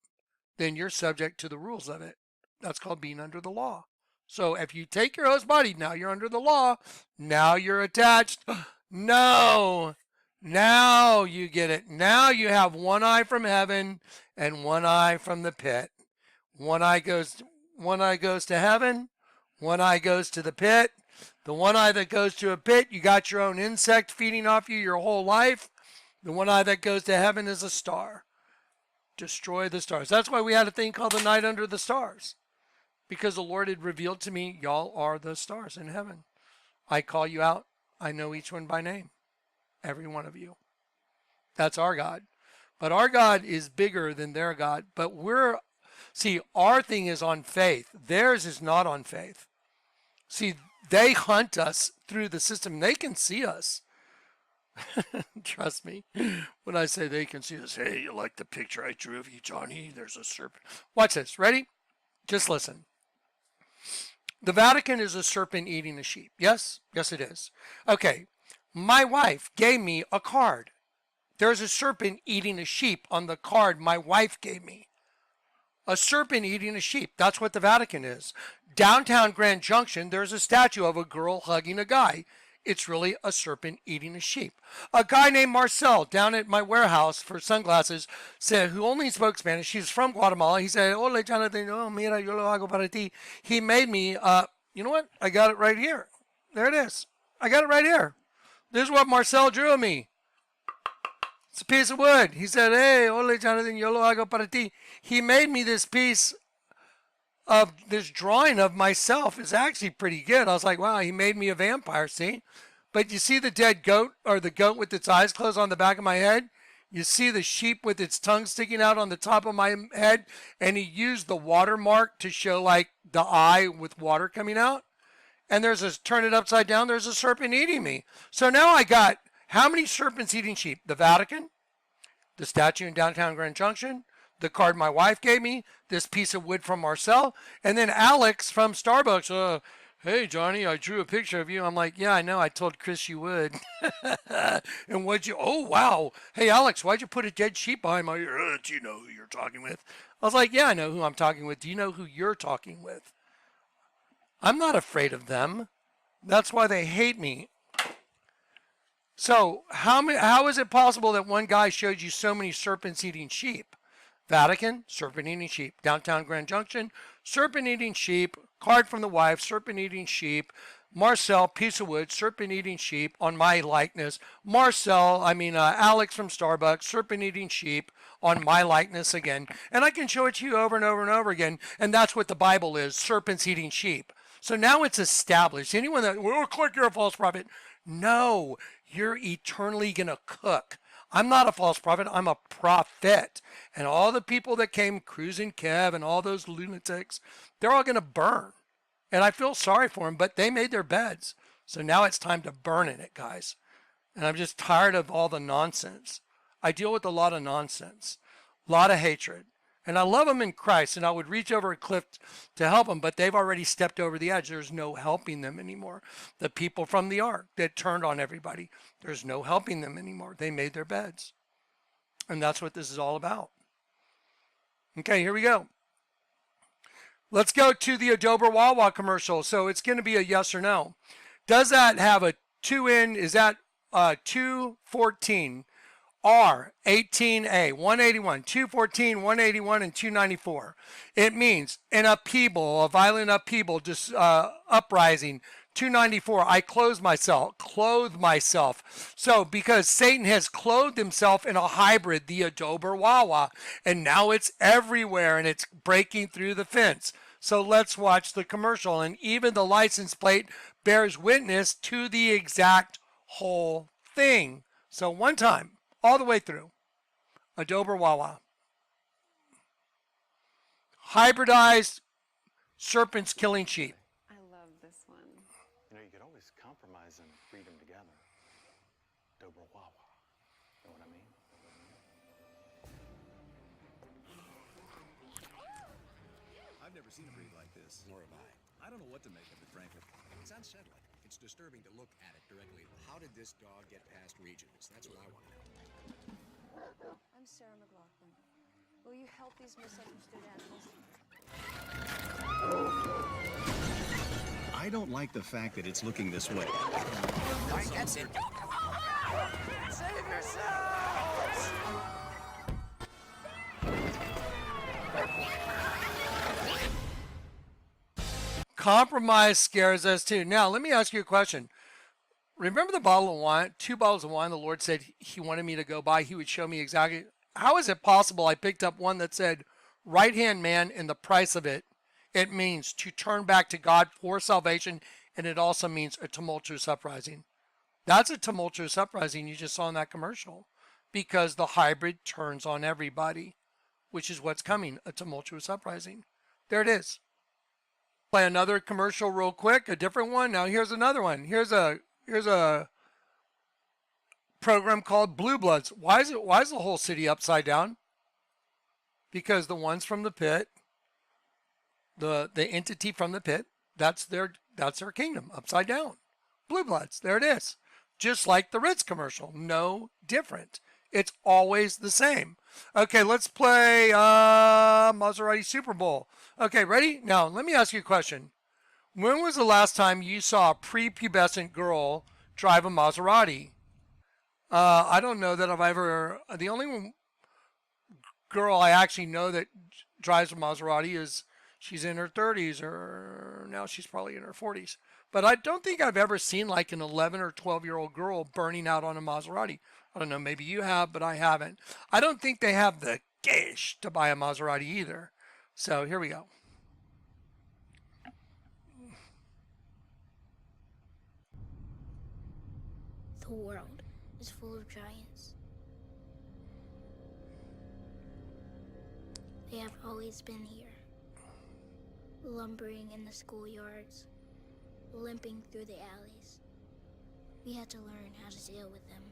then you're subject to the rules of it. That's called being under the law. So if you take your host body, now you're under the law. Now you're attached. No. Now you get it. Now you have one eye from heaven and one eye from the pit. One eye goes to heaven. One eye goes to the pit. The one eye that goes to a pit, you got your own insect feeding off you your whole life. The one eye that goes to heaven is a star. Destroy the stars. That's why we had a thing called the night under the stars. Because the Lord had revealed to me, y'all are the stars in heaven. I call you out. I know each one by name. Every one of you. That's our God. But our God is bigger than their God. But our thing is on faith. Theirs is not on faith. See, they hunt us through the system. They can see us. Trust me when I say they can see us. Hey, you like the picture I drew of you, Johnny? There's a serpent. Watch this. Ready? Just listen. The Vatican is a serpent eating a sheep. Yes? Yes, it is. Okay. My wife gave me a card. There's a serpent eating a sheep on the card my wife gave me. A serpent eating a sheep. That's what the Vatican is. Downtown Grand Junction, there's a statue of a girl hugging a guy. It's really a serpent eating a sheep. A guy named Marcel down at my warehouse for sunglasses said, who only spoke Spanish, he's from Guatemala. He said, hola, Jonathan, oh, mira, yo lo hago para ti. He made me, you know what? I got it right here. There it is. I got it right here. This is what Marcel drew of me. It's a piece of wood. He said, hey, hola, Jonathan, yo lo hago para ti. He made me this piece of this drawing of myself. Is actually pretty good. I was like, wow, he made me a vampire, see? But you see the dead goat, or the goat with its eyes closed on the back of my head? You see the sheep with its tongue sticking out on the top of my head? And he used the watermark to show like the eye with water coming out. And there's a, turn it upside down, there's a serpent eating me. So now I got how many serpents eating sheep? The Vatican, the statue in downtown Grand Junction, the card my wife gave me, this piece of wood from Marcel, and then Alex from Starbucks. Hey, Johnny, I drew a picture of you. I'm like, yeah, I know. I told Chris you would. And what'd you, oh, wow. Hey, Alex, why'd you put a dead sheep behind my ear? Do you know who you're talking with? I was like, yeah, I know who I'm talking with. Do you know who you're talking with? I'm not afraid of them. That's why they hate me. So how is it possible that one guy showed you so many serpents eating sheep? Vatican, serpent eating sheep. Downtown Grand Junction, serpent eating sheep. Card from the wife, serpent eating sheep. Marcel, piece of wood, serpent eating sheep on my likeness. Alex from Starbucks, serpent eating sheep on my likeness again. And I can show it to you over and over and over again. And that's what the Bible is, serpents eating sheep. So now it's established. Anyone that, well, Kleck, you're a false prophet. No, you're eternally going to cook. I'm not a false prophet. I'm a prophet. And all the people that came, Cruising Kev and all those lunatics, they're all going to burn. And I feel sorry for them, but they made their beds. So now it's time to burn in it, guys. And I'm just tired of all the nonsense. I deal with a lot of nonsense, a lot of hatred. And I love them in Christ, and I would reach over a cliff to help them, but they've already stepped over the edge. There's no helping them anymore. The people from the ark that turned on everybody, there's no helping them anymore. They made their beds. And that's what this is all about. Okay, here we go. Let's go to the Adobe Wawa commercial. So it's going to be a yes or no. Does that have a 2 in? Is that 214? R, 18A, 181, 214, 181, and 294. It means an upheaval, a violent upheaval, just uprising. 294, I clothe myself. So because Satan has clothed himself in a hybrid, the Adobe Wawa, and now it's everywhere and it's breaking through the fence. So let's watch the commercial. And even the license plate bears witness to the exact whole thing. So one time, all the way through. Adobe Wawa. Hybridized serpents killing sheep. I love this one. You know, you could always compromise and breed them together. Adobe Wawa. Know what I mean? I've never seen a breed like this. Nor have I. I don't know what to make of it, frankly. It's unsettling. It's disturbing to look at it directly. How did this dog get past regions? That's what I want to know. I'm Sarah McLaughlin. Will you help these misunderstood animals? I don't like the fact that it's looking this way. All right, that's it. Save yourselves! Compromise scares us too. Now, let me ask you a question. Remember the bottle of wine, 2 bottles of wine the Lord said he wanted me to go buy? He would show me exactly. How is it possible I picked up one that said right-hand man and the price of it? It means to turn back to God for salvation, and it also means a tumultuous uprising. That's a tumultuous uprising you just saw in that commercial, because the hybrid turns on everybody, which is what's coming, a tumultuous uprising. There it is. Play another commercial real quick, a different one. Now here's another one. Here's a program called Blue Bloods. Why is the whole city upside down? Because the ones from the pit, the entity from the pit, that's their kingdom, upside down. Blue Bloods, there it is. Just like the Ritz commercial, no different. It's always the same. Okay, let's play Maserati Super Bowl. Okay, ready? Now, let me ask you a question. When was the last time you saw a prepubescent girl drive a Maserati. I don't know that I've ever. The only girl I actually know that drives a Maserati is she's in her 30s, or now she's probably in her 40s. But I don't think I've ever seen like an 11 or 12-year-old girl burning out on a Maserati. I don't know, maybe you have, but I haven't. I don't think they have the cash to buy a Maserati either. So here we go. The world is full of giants. They have always been here, lumbering in the schoolyards, limping through the alleys. We had to learn how to deal with them,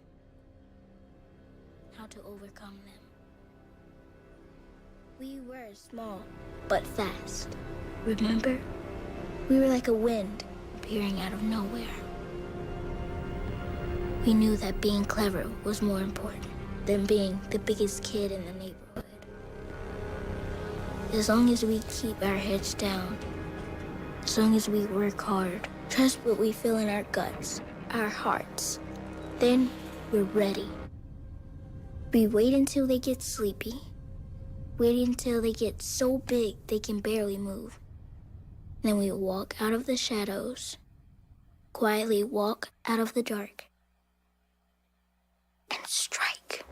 how to overcome them. We were small, but fast. Remember? We were like a wind appearing out of nowhere. We knew that being clever was more important than being the biggest kid in the neighborhood. As long as we keep our heads down, as long as we work hard, trust what we feel in our guts, our hearts, then we're ready. We wait until they get sleepy, wait until they get so big they can barely move. Then we walk out of the shadows, quietly walk out of the dark, and strike.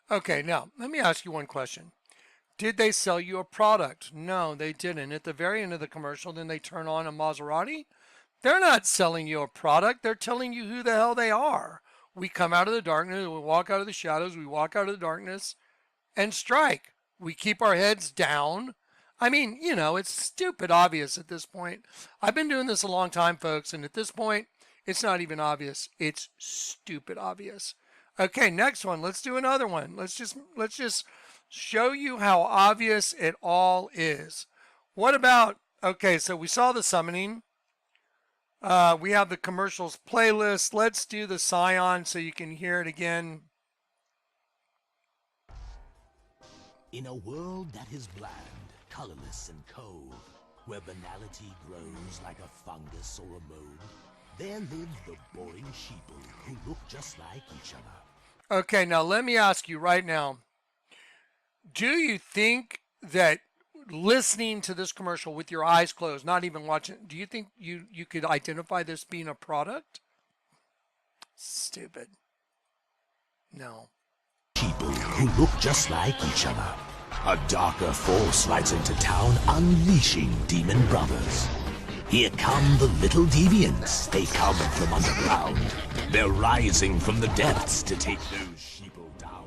Okay, now let me ask you one question. Did they sell you a product? No, they didn't. At the very end of the commercial, then they turn on a Maserati. They're not selling you a product. They're telling you who the hell they are. We come out of the darkness, we walk out of the shadows, we walk out of the darkness and strike. We keep our heads down. I mean, you know, it's stupid obvious at this point. I've been doing this a long time, folks, and at this point, it's not even obvious. It's stupid obvious. Okay, next one. Let's do another one. Let's just show you how obvious it all is. What about, okay, so we saw the summoning. We have the commercials playlist. Let's do the Scion so you can hear it again. In a world that is bland, colorless and cold, where banality grows like a fungus or a mold, there live the boring sheeple who look just like each other. Okay, now let me ask you right now. Do you think that listening to this commercial with your eyes closed, not even watching, do you think you could identify this being a product? Stupid. No. People who look just like each other. A darker force rides into town, unleashing demon brothers. Here come the little deviants. They come from underground. They're rising from the depths to take those sheeple down.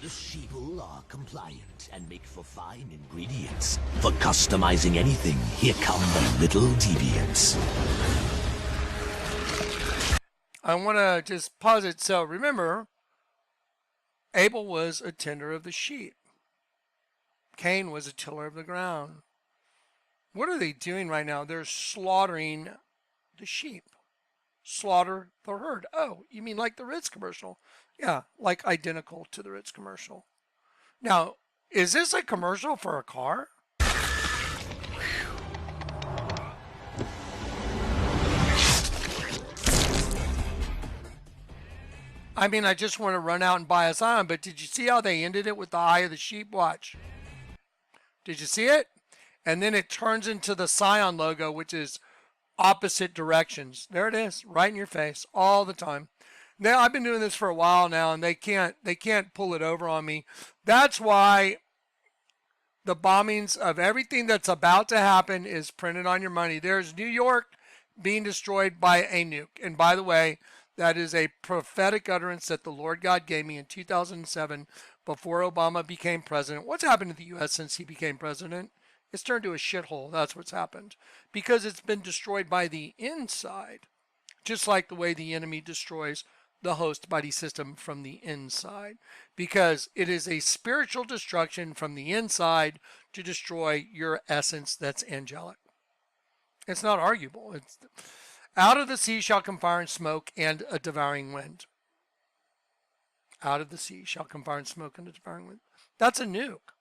The sheeple are compliant and make for fine ingredients. For customizing anything, here come the little deviants. I want to just pause it. So remember, Abel was a tender of the sheep. Cain was a tiller of the ground. What are they doing right now? They're slaughtering the sheep. Slaughter the herd. Oh, you mean like the Ritz commercial? Yeah, like identical to the Ritz commercial. Now, is this a commercial for a car? I mean, I just want to run out and buy a Scion, but did you see how they ended it with the eye of the sheep? Watch. Did you see it? And then it turns into the Scion logo, which is opposite directions. There it is, right in your face, all the time. Now, I've been doing this for a while now, and they can't pull it over on me. That's why the bombings of everything that's about to happen is printed on your money. There's New York being destroyed by a nuke. And by the way, that is a prophetic utterance that the Lord God gave me in 2007 before Obama became president. What's happened to the U.S. since he became president? It's turned to a shithole. That's what's happened. Because it's been destroyed by the inside. Just like the way the enemy destroys the host body system from the inside. Because it is a spiritual destruction from the inside to destroy your essence that's angelic. It's not arguable. It's out of the sea shall come fire and smoke and a devouring wind. Out of the sea shall come fire and smoke and a devouring wind. That's a nuke.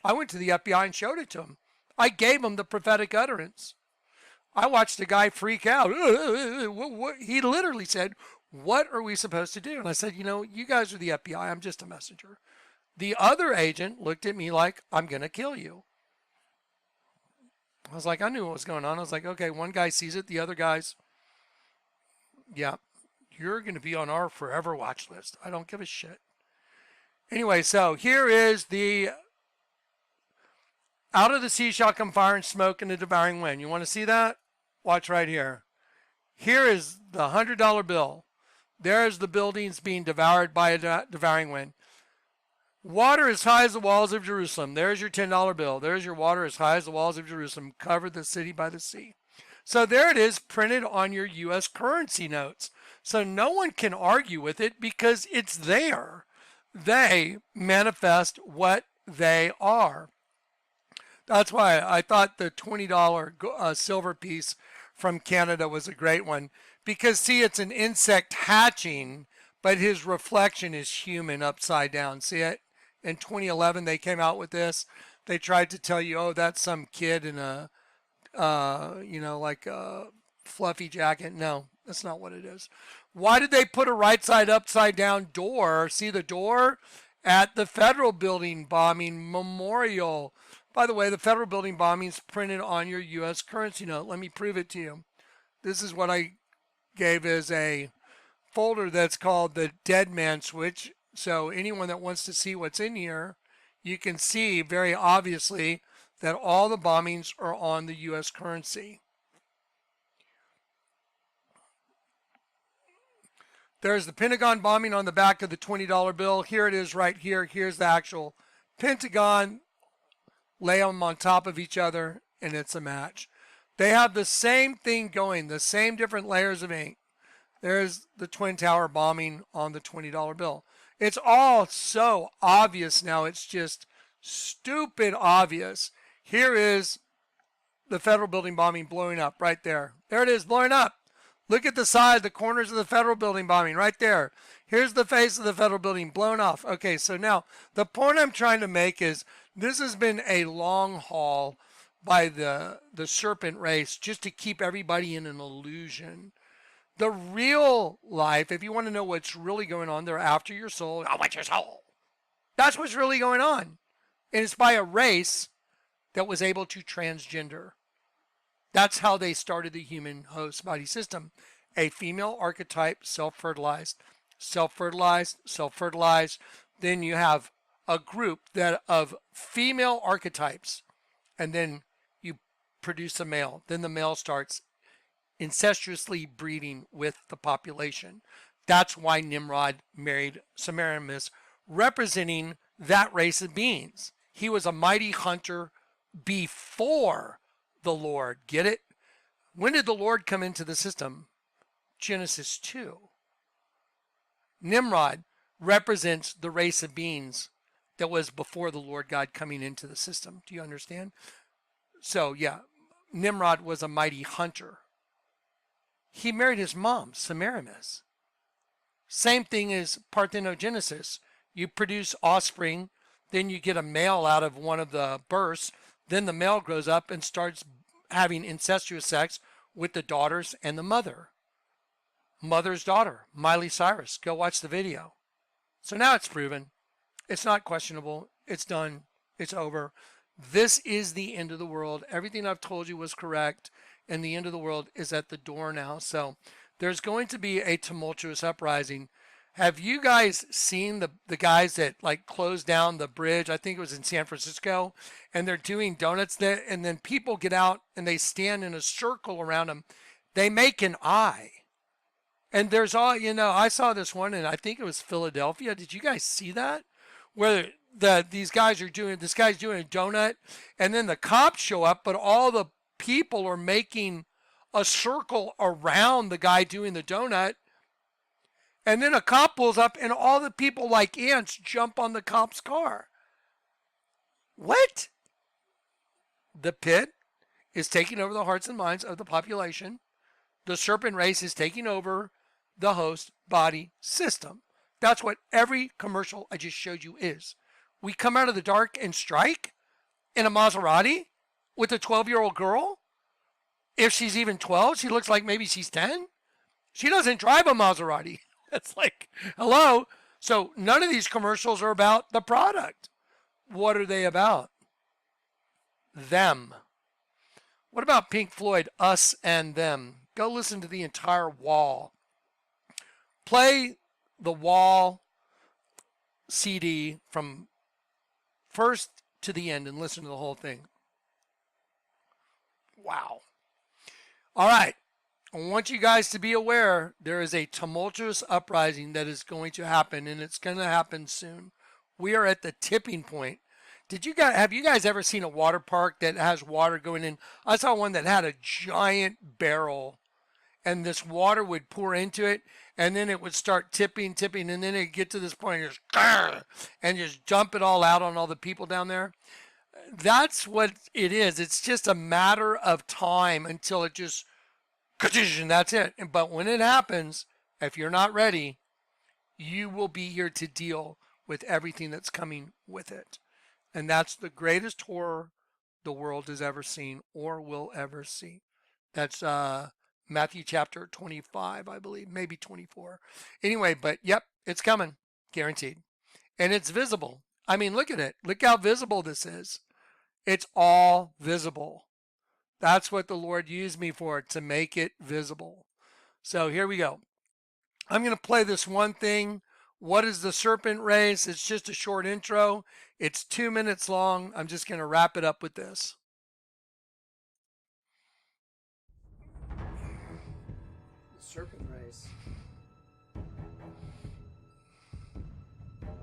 I went to the FBI and showed it to him. I gave him the prophetic utterance. I watched a guy freak out. He literally said, what are we supposed to do? And I said, you guys are the FBI. I'm just a messenger. The other agent looked at me like, I'm going to kill you. I was like, I knew what was going on. I was like, okay, one guy sees it. The other guy's, yeah, you're going to be on our forever watch list. I don't give a shit. Anyway, so here is the out of the sea shall come fire and smoke and a devouring wind. You want to see that? Watch right here. Here is the $100 bill. There's the buildings being devoured by a devouring wind. Water as high as the walls of Jerusalem. There's your $10 bill. There's your water as high as the walls of Jerusalem. Covered the city by the sea. So there it is, printed on your U.S. currency notes. So no one can argue with it because it's there. They manifest what they are. That's why I thought the $20 silver piece from Canada was a great one. Because, see, it's an insect hatching, but his reflection is human upside down. See it? In 2011, they came out with this. They tried to tell you, oh, that's some kid in a, like a fluffy jacket. No, that's not what it is. Why did they put a right side upside down door? See the door? At the federal building bombing memorial. By the way, the federal building bombing is printed on your U.S. currency note. Let me prove it to you. This is what I gave as a folder that's called the Dead Man Switch. So anyone that wants to see what's in here, you can see very obviously that all the bombings are on the U.S. currency. There's the Pentagon bombing on the back of the $20 bill. Here it is right here. Here's the actual Pentagon. Lay them on top of each other, and it's a match. They have the same thing going, the same different layers of ink. There's the Twin Tower bombing on the $20 bill. It's all so obvious now. It's just stupid obvious. Here is the federal building bombing blowing up right there. There it is, blowing up. Look at the side, the corners of the federal building bombing right there. Here's the face of the federal building blown off. Okay, so now the point I'm trying to make is this has been a long haul by the serpent race just to keep everybody in an illusion. The real life, if you want to know what's really going on, they're after your soul. I want your soul. That's what's really going on. And it's by a race that was able to transgender. That's how they started the human host body system. A female archetype, self-fertilized, self-fertilized, self-fertilized. Then you have a group that of female archetypes, and then you produce a male. Then the male starts incestuously breeding with the population. That's why Nimrod married Semiramis, representing that race of beings. He was a mighty hunter before the Lord. Get it? When did the Lord come into the system? Genesis 2. Nimrod represents the race of beings that was before the Lord God coming into the system. Do you understand? So yeah, Nimrod was a mighty hunter. He married his mom, Semiramis. Same thing as parthenogenesis. You produce offspring, then you get a male out of one of the births, then the male grows up and starts having incestuous sex with the daughters and the mother. Mother's daughter, Miley Cyrus. Go watch the video. So now it's proven. It's not questionable. It's done. It's over. This is the end of the world. Everything I've told you was correct, and the end of the world is at the door now. So there's going to be a tumultuous uprising. Have you guys seen the guys that like closed down the bridge? I think it was in San Francisco, and they're doing donuts there, and then people get out and they stand in a circle around them. They make an eye. And there's all, I saw this one, and I think it was Philadelphia. Did you guys see that? Where this guy's doing a donut, and then the cops show up, but all the people are making a circle around the guy doing the donut. And then a cop pulls up, and all the people like ants jump on the cop's car. What? The pit is taking over the hearts and minds of the population. The serpent race is taking over the host body system. That's what every commercial I just showed you is. We come out of the dark and strike. in a Maserati with a 12-year-old girl? If she's even 12, she looks like maybe she's 10. She doesn't drive a Maserati. It's like, hello. So none of these commercials are about the product. What are they about? Them. What about Pink Floyd, Us and Them? Go listen to the entire Wall. Play the Wall CD from first to the end and listen to the whole thing. Wow. All right. I want you guys to be aware there is a tumultuous uprising that is going to happen, and it's going to happen soon. We are at the tipping point. Have you guys ever seen a water park that has water going in? I saw one that had a giant barrel, and this water would pour into it, and then it would start tipping, and then it'd get to this point and just dump it all out on all the people down there. That's what it is. It's just a matter of time until it just, and that's it. But when it happens, if you're not ready, you will be here to deal with everything that's coming with it. And that's the greatest horror the world has ever seen or will ever see. That's Matthew chapter 25, I believe, maybe 24. Anyway, but yep, it's coming, guaranteed. And it's visible. I mean, look at it. Look how visible this is. It's all visible. That's what the Lord used me for, to make it visible. So here we go. I'm going to play this one thing. What is the serpent race? It's just a short intro. It's 2 minutes long. I'm just going to wrap it up with this. The serpent race.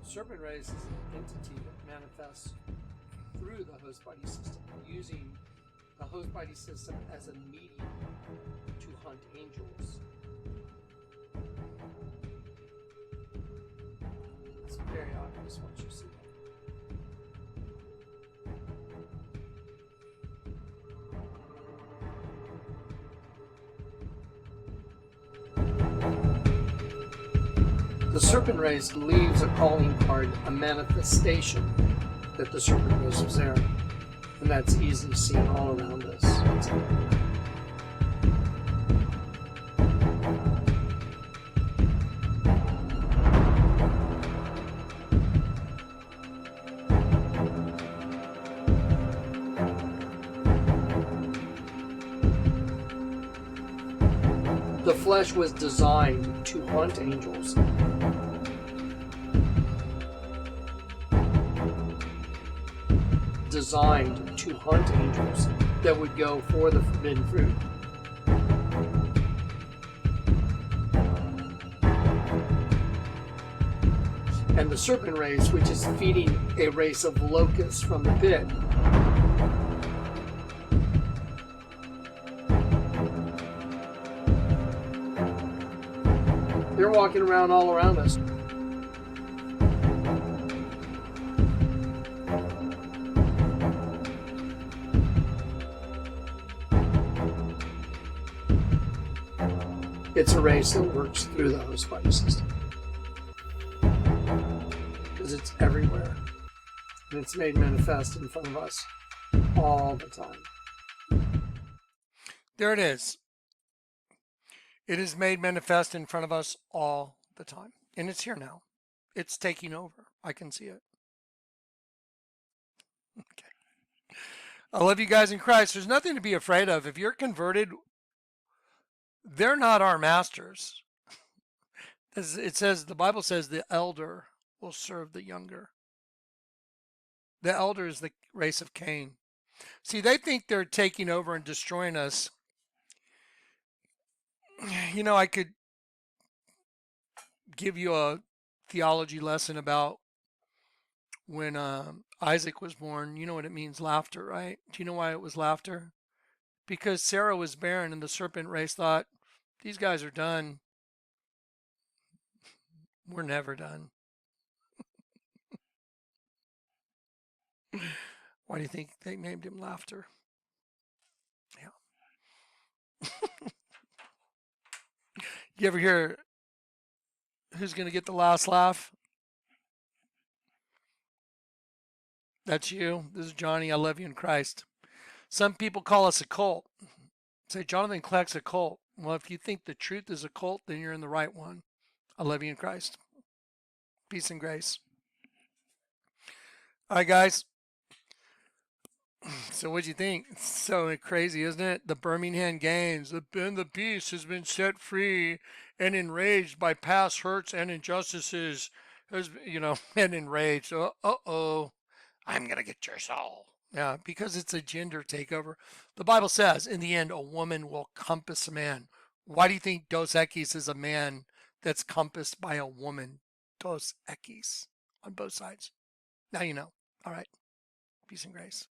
The serpent race is an entity that manifests through the host body system, using the host body system as a medium to hunt angels. It's very obvious once you see it. The serpent race leaves a calling card, a manifestation that the serpent race was there. And that's easily seen all around us. The flesh was designed to hunt angels. Designed to hunt angels that would go for the forbidden fruit. And the serpent race, which is feeding a race of locusts from the pit. They're walking around all around us. It's a race that works through the host body system. Because it's everywhere. And it's made manifest in front of us all the time. There it is. It is made manifest in front of us all the time. And it's here now. It's taking over. I can see it. Okay. I love you guys in Christ. There's nothing to be afraid of. If you're converted, they're not our masters. It says, the Bible says the elder will serve the younger. The elder is the race of Cain. See, they think they're taking over and destroying us. You know, I could give you a theology lesson about when Isaac was born. You know what it means, laughter, right? Do you know why it was laughter? Because Sarah was barren and the serpent race thought, these guys are done. We're never done. Why do you think they named him Laughter? Yeah. You ever hear who's going to get the last laugh? That's you. This is Johnny. I love you in Christ. Some people call us a cult. Say Jonathan Kleck's a cult. Well, if you think the truth is a cult, then you're in the right one. I love you in Christ. Peace and grace. All right, guys. So what'd you think? It's so crazy, isn't it? The Birmingham Games. The beast has been set free and enraged by past hurts and injustices. And enraged. Uh-oh. I'm going to get your soul. Yeah, because it's a gender takeover. The Bible says, in the end, a woman will compass a man. Why do you think Dos Equis is a man that's compassed by a woman? Dos Equis on both sides. Now you know. All right. Peace and grace.